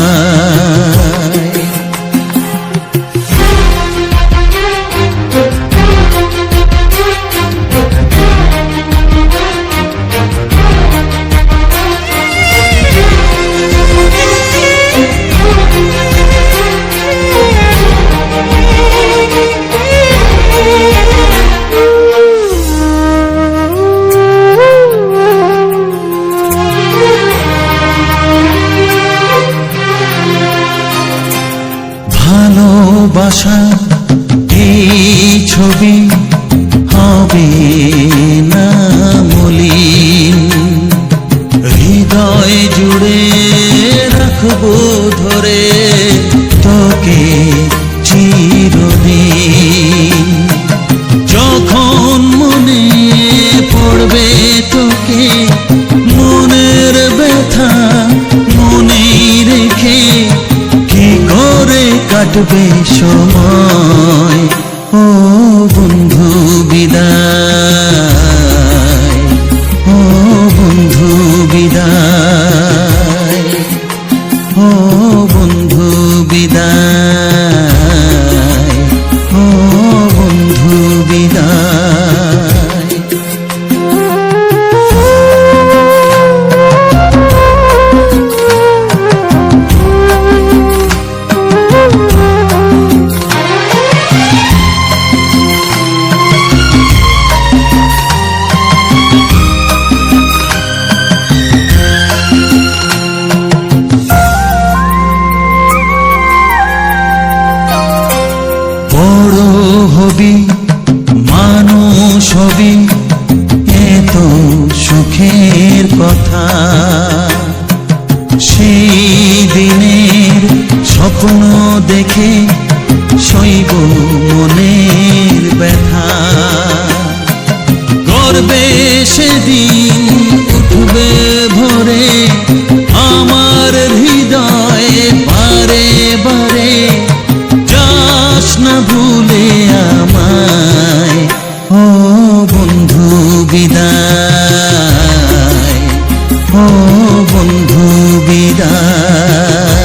ভালোবাসা এই ছবি হবে না মলিন, হৃদয় জুড়ে রাখবো ধরে তোকে চিরদিন। যখন মনে পড়বে তোকে, মনের ব্যথা মনেই রেখে কি করে কাটবে সময়। ও বন্ধু বিদায়, ও বন্ধু বিদায়, ও বন্ধু বিদায়, ও বন্ধু বিদায়। কথা, সেই দিনের স্বপ্ন দেখে শৈব মনের ব্যথা। গর্বে সেদিন উঠবে ভরে আমার হৃদয়ে বারে বারে, যাস না ভুলে আমায় ও বন্ধু বিদায়, ও বন্ধু বিদায়,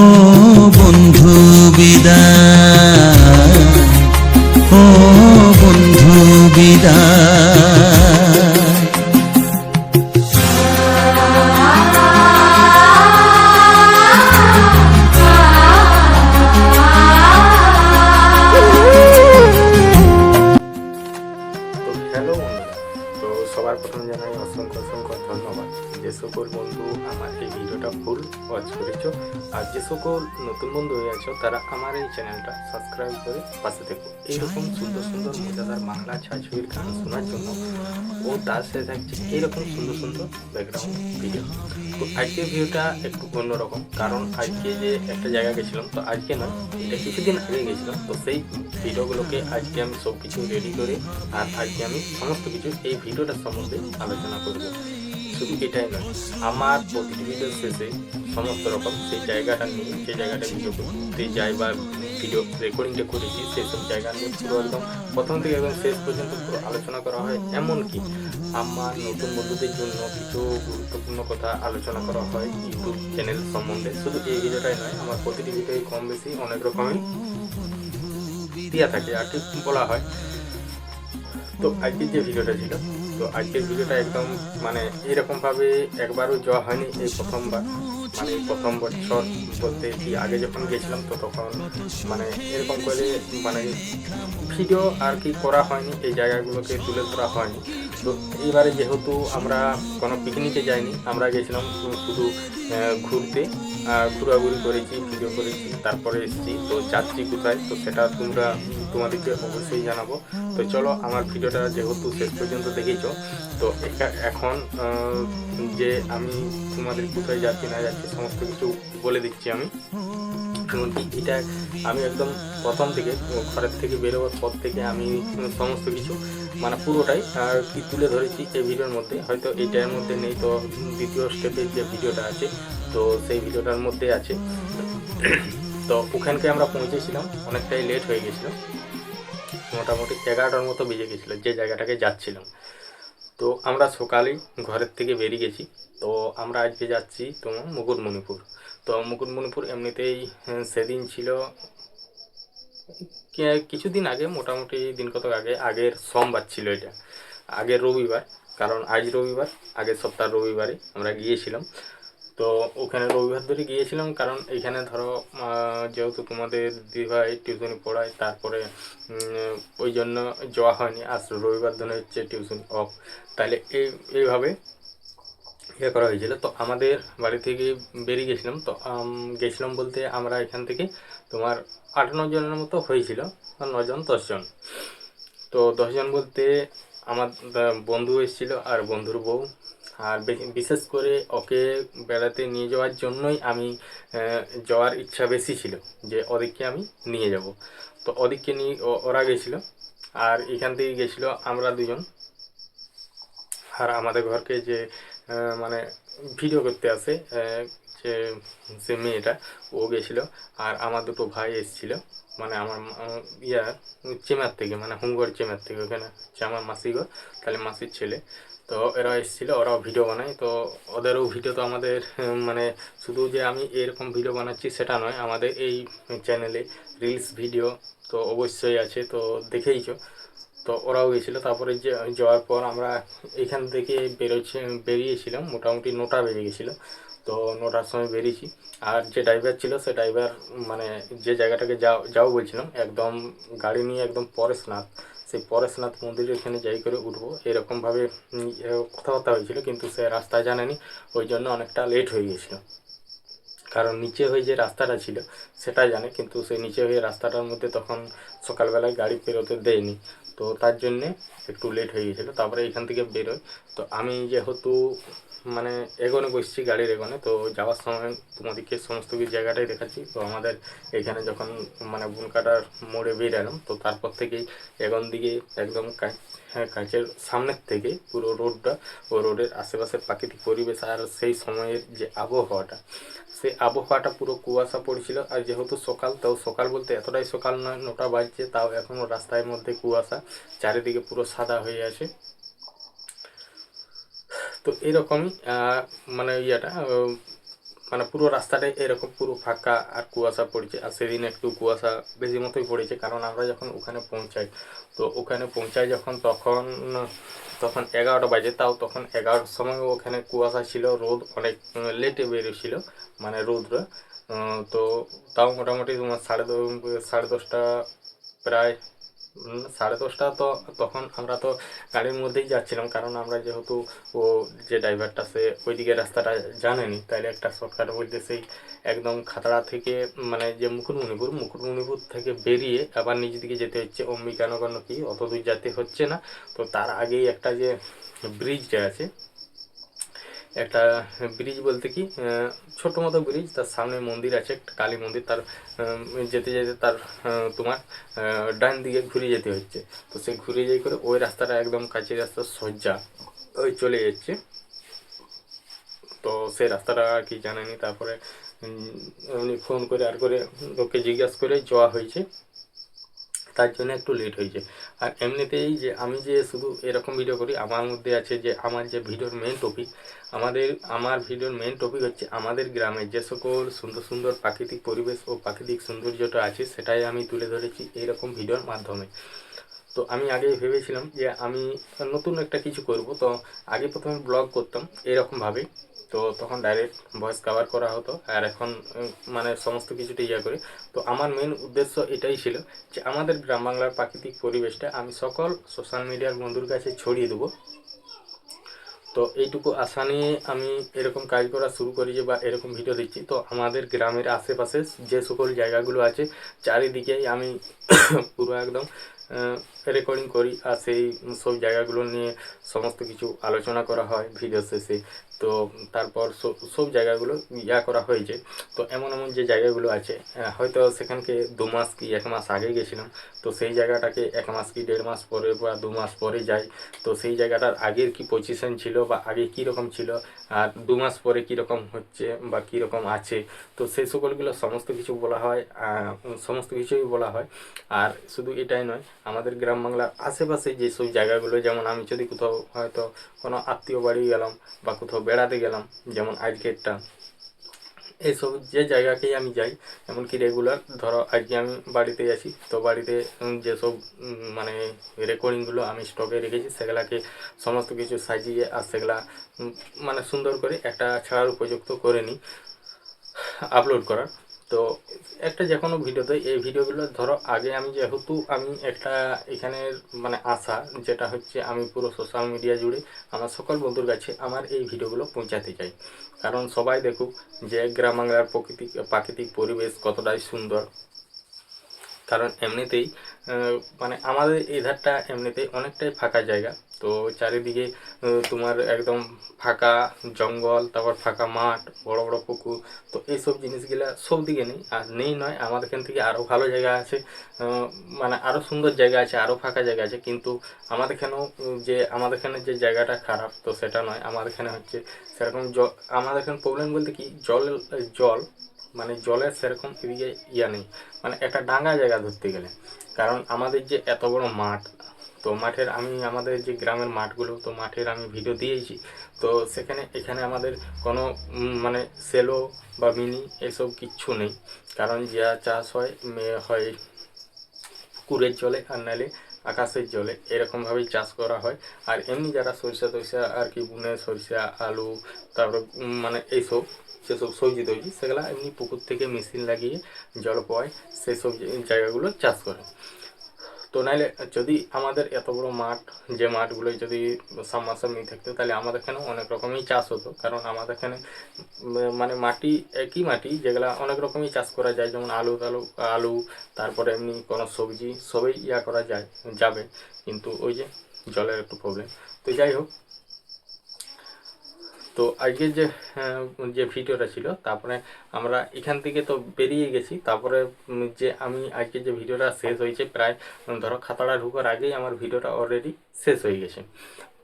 ও বন্ধু বিদায়, ও বন্ধু বিদায়। তো হ্যালো বন্ধুরা, তো সবার প্রথমে জানাই অসংখ্য অসংখ্য ধন্যবাদ যে সকল বন্ধু আমার এই ভিডিওটা ফুল ওয়াচ করেছো, আর যে সকল নতুন বন্ধু হয়ে আছো তারা আমার এই চ্যানেলটা সাবস্ক্রাইব করে পাশে থেকো এইরকম সুন্দর সুন্দর মজাদার বাংলা ছায়াছবির গান শোনার জন্য, ও তার সাথে থাকছে এইরকম সুন্দর সুন্দর ব্যাকগ্রাউন্ড ভিডিও। তো আজকের ভিডিওটা একটু অন্যরকম, কারণ আজকে যে একটা জায়গা গেছিলাম, তো আজকে নয় এটা কিছুদিন আগে গেছিলাম, তো সেই ভিডিওগুলোকে আজকে আমি সব কিছু রেডি করে আর আজকে আমি সমস্ত কিছু এই ভিডিওটার সম্বন্ধে আলোচনা করব। শুধু এটাই নয়, আমার প্রতিটি ভিডিওর শেষে সমস্ত রকম সেই জায়গাটা নিয়ে, সেই জায়গাটা ভিডিও করতে যাই বা ভিডিও রেকর্ডিংটা করেছি সেসব জায়গা নিয়ে পুরো একদম প্রথম থেকে একদম শেষ পর্যন্ত পুরো আলোচনা করা হয়। এমনকি আমার নতুন বন্ধুদের জন্য কিছু গুরুত্বপূর্ণ কথা আলোচনা করা হয় ইউটিউব চ্যানেল সম্বন্ধে। শুধু এই ভিডিওটাই নয়, আমার প্রতিটি ভিডিওই কম বেশি অনেক রকমই দেওয়া থাকে আর কি বলা হয়। তো আজকের যে ভিডিওটা ছিল, তো আজকের ভিডিওটা একদম মানে এরকমভাবে একবারও যাওয়া হয়নি, এই প্রথমবার, মানে প্রথম বছর বলতে কি আগে যখন গেছিলাম তো তখন মানে এরকম করে মানে ভিডিও আর কি করা হয়নি, এই জায়গাগুলোকে তুলে ধরা হয়নি। তো এইবারে যেহেতু আমরা কোনো পিকনিকে যাইনি, আমরা গেছিলাম শুধু ঘুরতে, ঘোরাঘুরি করেছি, ভিডিও করেছি, তারপরে এসেছি। তো যাচ্ছি কোথায় তো সেটা তোমাদেরকে অবশ্যই জানাবো। তো চলো, আমার ভিডিওটা যেহেতু শেষ পর্যন্ত দেখেছো, তো এখন যে আমি তোমাদের কোথায় যাচ্ছি না যাচ্ছি সমস্ত কিছু বলে দিচ্ছি আমি। এমনকি এটা আমি একদম প্রথম থেকে ঘরের থেকে বেরোবার পর থেকে আমি সমস্ত কিছু মানে পুরোটাই কি তুলে ধরেছি এই ভিডিওর মধ্যে। হয়তো এইটার মধ্যে নেই, তো দ্বিতীয় স্টেপের যে ভিডিওটা আছে তো সেই ভিডিওটার মধ্যে আছে। তো ওখানকে আমরা পৌঁছেছিলাম, অনেকটাই লেট হয়ে গেছিলো, মোটামুটি 11টার মতো বেজে গেছিলো যে জায়গাটাকে যাচ্ছিলাম। তো আমরা সকালেই ঘরের থেকে বেরিয়ে গেছি। তো আমরা আজকে যাচ্ছি তোমার মুকুটমণিপুর। তো মুকুটমণিপুর এমনিতেই সেদিন ছিল কিছুদিন আগে, মোটামুটি দিন কতক আগে, আগের সোমবার ছিল এটা, আগের রবিবার, কারণ আজ রবিবার, আগের সপ্তাহ রবিবারে আমরা গিয়েছিলাম। তো ওখানে রবিবার ধরে গিয়েছিলাম, কারণ এইখানে ধরো যেহেতু তোমাদের দিদিভাই টিউশনি পড়ায়, তারপরে ওই জন্য যাওয়া হয়নি। আর রবিবার দিনে হচ্ছে টিউশন অফ, তাহলে এইভাবে ইয়ে করা হয়েছিল। তো আমাদের বাড়ি থেকে বেরিয়ে গেছিলাম। তো গেছিলাম বলতে আমরা এখান থেকে তোমার 8-9 জনের মতো হয়েছিল, 9 জন 10 জন। তো 10 জন বলতে আমার বন্ধু এসেছিলো আর বন্ধুর বউ, আর বিশেষ করে ওকে বেড়াতে নিয়ে যাওয়ার জন্যই আমি যাওয়ার ইচ্ছা বেশি ছিল, যে ওদেরকে আমি নিয়ে যাব। তো ওদেরকে নিয়ে ওরা গেছিলো, আর এখান থেকে গেছিলো আমরা 2 জন। আর আমাদের ঘরকে যে মানে ভিডিও করতে আসে যে মেয়েটা, ও গেছিলো। আর আমার 2 ভাই এসেছিলো, মানে আমার চেমার থেকে, মানে হুমগড় চেমার থেকে, ওখানে হচ্ছে আমার মাসি ঘর, তাহলে মাসির ছেলে। তো এরা এসেছিলো, ওরাও ভিডিও বানায়। তো ওদেরও ভিডিও, তো আমাদের মানে শুধু যে আমি এরকম ভিডিও বানাচ্ছি সেটা নয়, আমাদের এই চ্যানেলে রিলস ভিডিও তো অবশ্যই আছে, তো দেখেইছো। তো ওরাও গেছিলো। তারপরে যাওয়ার পর আমরা এখান থেকে বেরিয়েছিলাম, মোটামুটি 9টা বেজে গেছিলো। তো 9টার সময় বেরিয়েছি। আর যে ড্রাইভার ছিল সে ড্রাইভার মানে যে জায়গাটাকে যাও বলছিলাম, একদম গাড়ি নিয়ে একদম পরেশনাথ, সেই পরেশনাথ মন্দিরের এখানে যাই করে উঠবো এরকমভাবে কথাবার্তা হয়েছিল, কিন্তু সে রাস্তা জানেনি, ওই জন্য অনেকটা লেট হয়ে গেছিলো। কারণ নিচে হয়ে যে রাস্তাটা ছিল সেটা জানে, কিন্তু সেই নিচে হয়ে রাস্তাটার মধ্যে তখন সকালবেলায় গাড়ি পেরোতে দেয়নি, তো তার জন্যে একটু লেট হয়ে গেছিলো। তারপরে এখান থেকে বেরোয়, তো আমি যেহেতু মানে এগোনে বসছি গাড়ির এগোনে, তো যাওয়ার সময় তোমাদেরকে সমস্ত কিছু জায়গাটাই দেখাচ্ছি। তো আমাদের এখানে যখন মানে বুনকাটার মোড়ে বেরালাম, তো তারপর থেকেই এগোন দিকে একদম কাঁচের সামনের থেকে পুরো রোডটা ও রোডের আশেপাশের প্রাকৃতিক পরিবেশ আর সেই সময়ের যে আবহাওয়াটা, সেই আবহাওয়াটা পুরো কুয়াশা পড়ছিল। আর যেহেতু সকাল, তাও সকাল বলতে এতটাই সকাল নয়, 9টা বাজছে, তাও এখনও রাস্তার মধ্যে কুয়াশা, চারিদিকে পুরো সাদা হয়ে আছে। তো এরকমই মানে মানে পুরো রাস্তাটাই এরকম পুরো ফাঁকা আর কুয়াশা পড়ছে। আর সেদিন একটু কুয়াশা বেশি মতোই পড়েছে, কারণ আমরা যখন ওখানে পৌঁছাই, তো ওখানে পৌঁছাই যখন তখন 11টা বাজে, তাও তখন 11টার সময় ওখানে কুয়াশা ছিল, রোদ অনেক লেটে বেরিয়েছিল মানে রোদটা। তো তাও মোটামুটি তোমার সাড়ে দশটা প্রায় 10:30, তো তখন আমরা তো গাড়ির মধ্যেই যাচ্ছিলাম, কারণ আমরা যেহেতু ও যে ড্রাইভারটা সে ওইদিকে রাস্তাটা জানেনি, তাইলে একটা শর্টকাট বলতে সেই একদম খাতড়া থেকে মানে যে মুকুটমণিপুর থেকে বেরিয়ে আবার নিজ দিকে যেতে হচ্ছে, অম্বিকানগর কি অত দূর যেতে হচ্ছে না। তো তার আগেই একটা যে ব্রিজটা আছে, একটা ব্রিজ বলতে কি ছোট মতো ব্রিজ, তার সামনে মন্দির আছে একটা কালী মন্দির, তার যেতে যেতে তার তোমার ডান দিকে ঘুরে যেতে হচ্ছে। তো সেই ঘুরে যাই করে ওই রাস্তাটা একদম কাছের রাস্তা সজ্জা ওই চলে যাচ্ছে। তো সেই রাস্তাটা আর কি জানেনি, তারপরে এমনি ফোন করে আর করে ওকে জিজ্ঞাসা করে যাওয়া হয়েছে, তার জন্য একটু লেট হয়েছে। আর এমনিতেই যে আমি যে শুধু এরকম ভিডিও করি, আমার মধ্যে আছে যে আমার যে ভিডিওর মেন টপিক, আমার ভিডিওর মেন টপিক হচ্ছে আমাদের গ্রামে যে সকল সুন্দর সুন্দর প্রাকৃতিক পরিবেশ ও প্রাকৃতিক সৌন্দর্যটা আছে, সেটাই আমি তুলে ধরেছি এইরকম ভিডিওর মাধ্যমে। তো আমি আগে ভেবেছিলাম যে আমি নতুন একটা কিছু করব, তো আগে প্রথমে ব্লগ করতাম এরকমভাবে, তো তখন ডাইরেক্ট ভয়েস কভার করা হতো। আর এখন মানে সমস্ত কিছুটা করে। তো আমার মেন উদ্দেশ্য এটাই ছিল যে আমাদের গ্রাম বাংলার প্রাকৃতিক পরিবেশটা আমি সকল সোশ্যাল মিডিয়ার বন্ধুর কাছে ছড়িয়ে দেবো। তো এইটুকু আশা নিয়ে আমি এরকম কাজ করা শুরু করেছি বা এরকম ভিডিও দিচ্ছি। তো আমাদের গ্রামের আশেপাশে যে সকল জায়গাগুলো আছে চারিদিকেই আমি পুরো একদম রেকর্ডিং করি, আর সেই সব জায়গাগুলো নিয়ে সমস্ত কিছু আলোচনা করা হয় ভিডিও শেষে। তো তারপর সব জায়গাগুলো করা হয়েছে। তো এমন এমন যে জায়গাগুলো আছে হয়তো সেখানকে 2 মাস কি 1 মাস আগে গেছিলাম, তো সেই জায়গাটাকে 1 মাস কি 1.5 মাস পরে বা 2 মাস পরে যাই, তো সেই জায়গাটার আগের কি পজিশন ছিল বা আগে কী রকম ছিল আর 2 মাস পরে কীরকম হচ্ছে বা কীরকম আছে, তো সেই সকলগুলো সমস্ত কিছু বলা হয়, সমস্ত কিছুই বলা হয়। আর শুধু এটাই নয়, আমাদের গ্রাম বাংলার আশেপাশে যেসব জায়গাগুলো, যেমন আমি যদি কোথাও হয়তো কোনো আত্মীয় বাড়ি গেলাম বা কোথাও বেড়াতে গেলাম, যেমন আজকেরটা, এইসব যে জায়গাকেই আমি যাই, এমনকি রেগুলার ধরো আজকে আমি বাড়িতে আছি, তো বাড়িতে যেসব মানে রেকর্ডিংগুলো আমি স্টকে রেখেছি সেগুলাকে সমস্ত কিছু সাজিয়ে আর সেগুলা মানে সুন্দর করে একটা ছাড়ার উপযুক্ত করে নিই আপলোড করার। তো একটা যে কোনো ভিডিওতে এই ভিডিওগুলো ধরো আগে আমি যেহেতু আমি একটা এখানের মানে আশা যেটা হচ্ছে আমি পুরো সোশ্যাল মিডিয়া জুড়ে আমার সকল বন্ধুর কাছে আমার এই ভিডিওগুলো পৌঁছাতে চাই, কারণ সবাই দেখুক যে গ্রাম বাংলার প্রাকৃতিক পরিবেশ কতটাই সুন্দর। কারণ এমনিতেই মানে আমাদের এই ধারটা এমনিতেই অনেকটাই ফাঁকা জায়গা, তো চারিদিকে তোমার একদম ফাঁকা জঙ্গল, তারপর ফাঁকা মাঠ, বড় বড় পুকুর, তো এইসব জিনিসগুলা সব দিকে নেই। আর নেই নয়, আমাদের এখান থেকে আরও ভালো জায়গা আছে, মানে আরও সুন্দর জায়গা আছে, আরও ফাঁকা জায়গা আছে, কিন্তু আমাদের এখানেও যে আমাদের এখানে যে জায়গাটা খারাপ তো সেটা নয়। আমাদের এখানে হচ্ছে সেরকম আমাদের এখানে প্রবলেম বলতে কি জল মানে জলের সেরকম এদিকে নেই, মানে একটা ডাঙ্গা জায়গা ধরতে গেলে। কারণ আমাদের যে এত বড় মাঠ, তো মাঠের আমি আমাদের যে গ্রামের মাঠগুলো, তো মাঠের আমি ভিডিও দিয়েছি, তো এখানে আমাদের কোনো মানে সেলো বা মিনি এসব কিচ্ছু নেই। কারণ যা চাষ হয় হয় পুকুরের জলে আর নাহলে আকাশের জলে, এরকমভাবেই চাষ করা হয়। আর এমনি যারা সরিষা টরিষা আর কি বুনে, সরিষা আলু, তারপর মানে এইসব যেসব সবজি টবজি সেগুলো এমনি পুকুর থেকে মেশিন লাগিয়ে জল পাওয়ায় সেই সব জায়গাগুলো চাষ করে। তো নাহলে যদি আমাদের এত বড় মাঠ, যে মাঠগুলোই যদি সাবমার্সিবল থাকতো তাহলে আমাদের এখানে অনেক রকমই চাষ হতো। কারণ আমাদের এখানে মানে মাটি একই মাটি, যেগুলা অনেক রকমই চাষ করা যায়, যেমন আলু, তারপরে এমনি কোনো সবজি সবই করা যাবে, কিন্তু ওই যে জলের একটু প্রবলেম। তো যাই হোক, তো আজকে যে যে ভিডিওটা ছিল, তারপরে আমরা এখান থেকে তো বেরিয়ে গেছি, তারপরে যে আমি আজকে যে ভিডিওটা শেষ হয়েছে প্রায় ধরো খাতাড়া ঢুকার আগেই আমার ভিডিওটা অলরেডি শেষ হয়ে গেছে।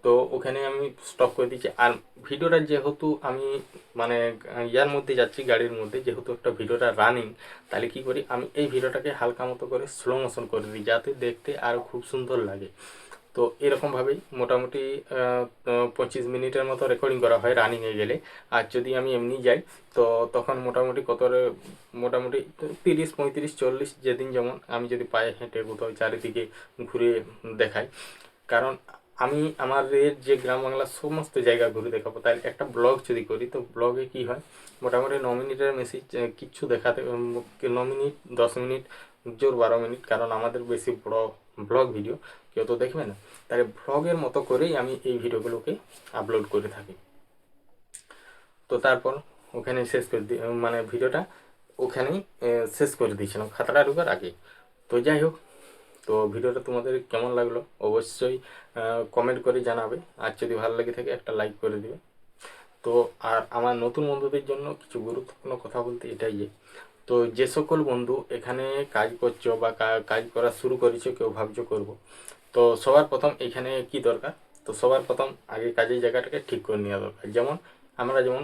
তো ওখানে আমি স্টপ করে দিচ্ছি। আর ভিডিওটা যেহেতু আমি মানে ইয়ার মধ্যে যাচ্ছি, গাড়ির মধ্যে, যেহেতু একটা ভিডিওটা রানিং, তাহলে কি করি আমি এই ভিডিওটাকে হালকা মতো করে স্লো মোশন করে দিই, যাতে দেখতে আরও খুব সুন্দর লাগে। তো এরকমভাবেই মোটামুটি 25 মিনিটের মতো রেকর্ডিং করা হয় রানিংয়ে গেলে। আর যদি আমি এমনি যাই তো তখন মোটামুটি মোটামুটি 30, 35, 40, যেদিন যেমন, আমি যদি পায়ে হেঁটে কোথাও চারিদিকে ঘুরে দেখাই। কারণ আমি আমাদের যে গ্রাম বাংলার সমস্ত জায়গা ঘুরে দেখাবো, তাই একটা ব্লগ যদি করি তো ব্লগে কি হয়, মোটামুটি 9 মিনিটের মেসেজ কিচ্ছু দেখাতে, 9 মিনিট, 10 মিনিট, জোর 12 মিনিট, কারণ আমাদের বেশি বড় ব্লগ ভিডিও কেউ তো দেখবে না। তাই ব্লগের মতো করেই আমি এই ভিডিওগুলোকে আপলোড করে থাকি। তো তারপর ওখানে শেষ করে দিই, মানে ভিডিওটা ওখানেই শেষ করে দিয়েছিলাম খাতাটা ঢোকার আগে। তো যাই হোক, তো ভিডিওটা তোমাদের কেমন লাগলো অবশ্যই কমেন্ট করে জানাবে, আর যদি ভালো লেগে থাকে একটা লাইক করে দিবে। তো আর আমার নতুন বন্ধুদের জন্য কিছু গুরুত্বপূর্ণ কথা বলতে এটাই যে, তো যে সকল বন্ধু এখানে কাজ করছো বা কাজ করা শুরু করেছো, কেউ ভাবছো করব, তো সবার প্রথম এখানে কি দরকার, তো সবার প্রথম আগে কাজের জায়গাটাকে ঠিক করে নেওয়া দরকার। যেমন আমরা যেমন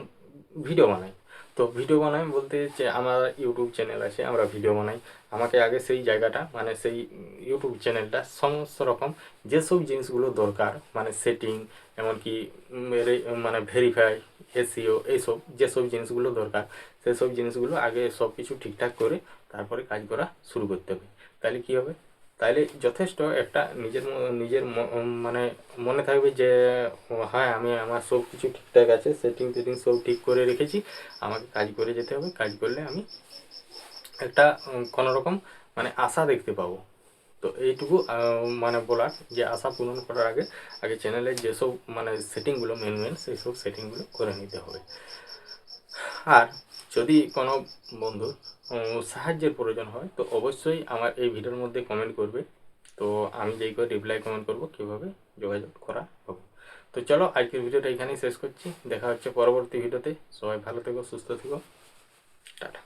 ভিডিও বানাই, তো ভিডিও বানাই বলতে যে আমার ইউটিউব চ্যানেল আছে, আমরা ভিডিও বানাই, আমাকে আগে সেই জায়গাটা মানে সেই ইউটিউব চ্যানেলটা সমস্ত রকম যেসব জিনিসগুলো দরকার, মানে সেটিং, এমনকি মানে ভেরিফাই, এসইও, এইসব যেসব জিনিসগুলো দরকার, সেসব জিনিসগুলো আগে সব কিছু ঠিকঠাক করে তারপরে কাজ করা শুরু করতে হবে। তাহলে কী হবে, তাইলে যথেষ্ট একটা নিজের মানে মনে থাকবে যে হ্যাঁ, আমি আমার সব কিছু ঠিকঠাক আছে, সেটিং টেটিং সব ঠিক করে রেখেছি, আমাকে কাজ করে যেতে হবে, কাজ করলে আমি একটা কোনো রকম মানে আশা দেখতে পাবো। তো এইটুকু মানে বলার, যে আশা পূরণ করার আগে আগে চ্যানেলের যেসব মানে সেটিংগুলো মেন সেই সব সেটিংগুলো করে নিতে হবে। আর যদি কোনো বন্ধুর সাহায্যের প্রয়োজন হয় তো অবশ্যই আমার এই ভিডিওর মধ্যে কমেন্ট করবে, তো আমি যেই করে রিপ্লাই কমেন্ট করব কীভাবে যোগাযোগ করা হবে। তো চলো, আজকের ভিডিওটা এখানেই শেষ করছি, দেখা হচ্ছে পরবর্তী ভিডিওতে। সবাই ভালো থেকো, সুস্থ থেকো, টাটা।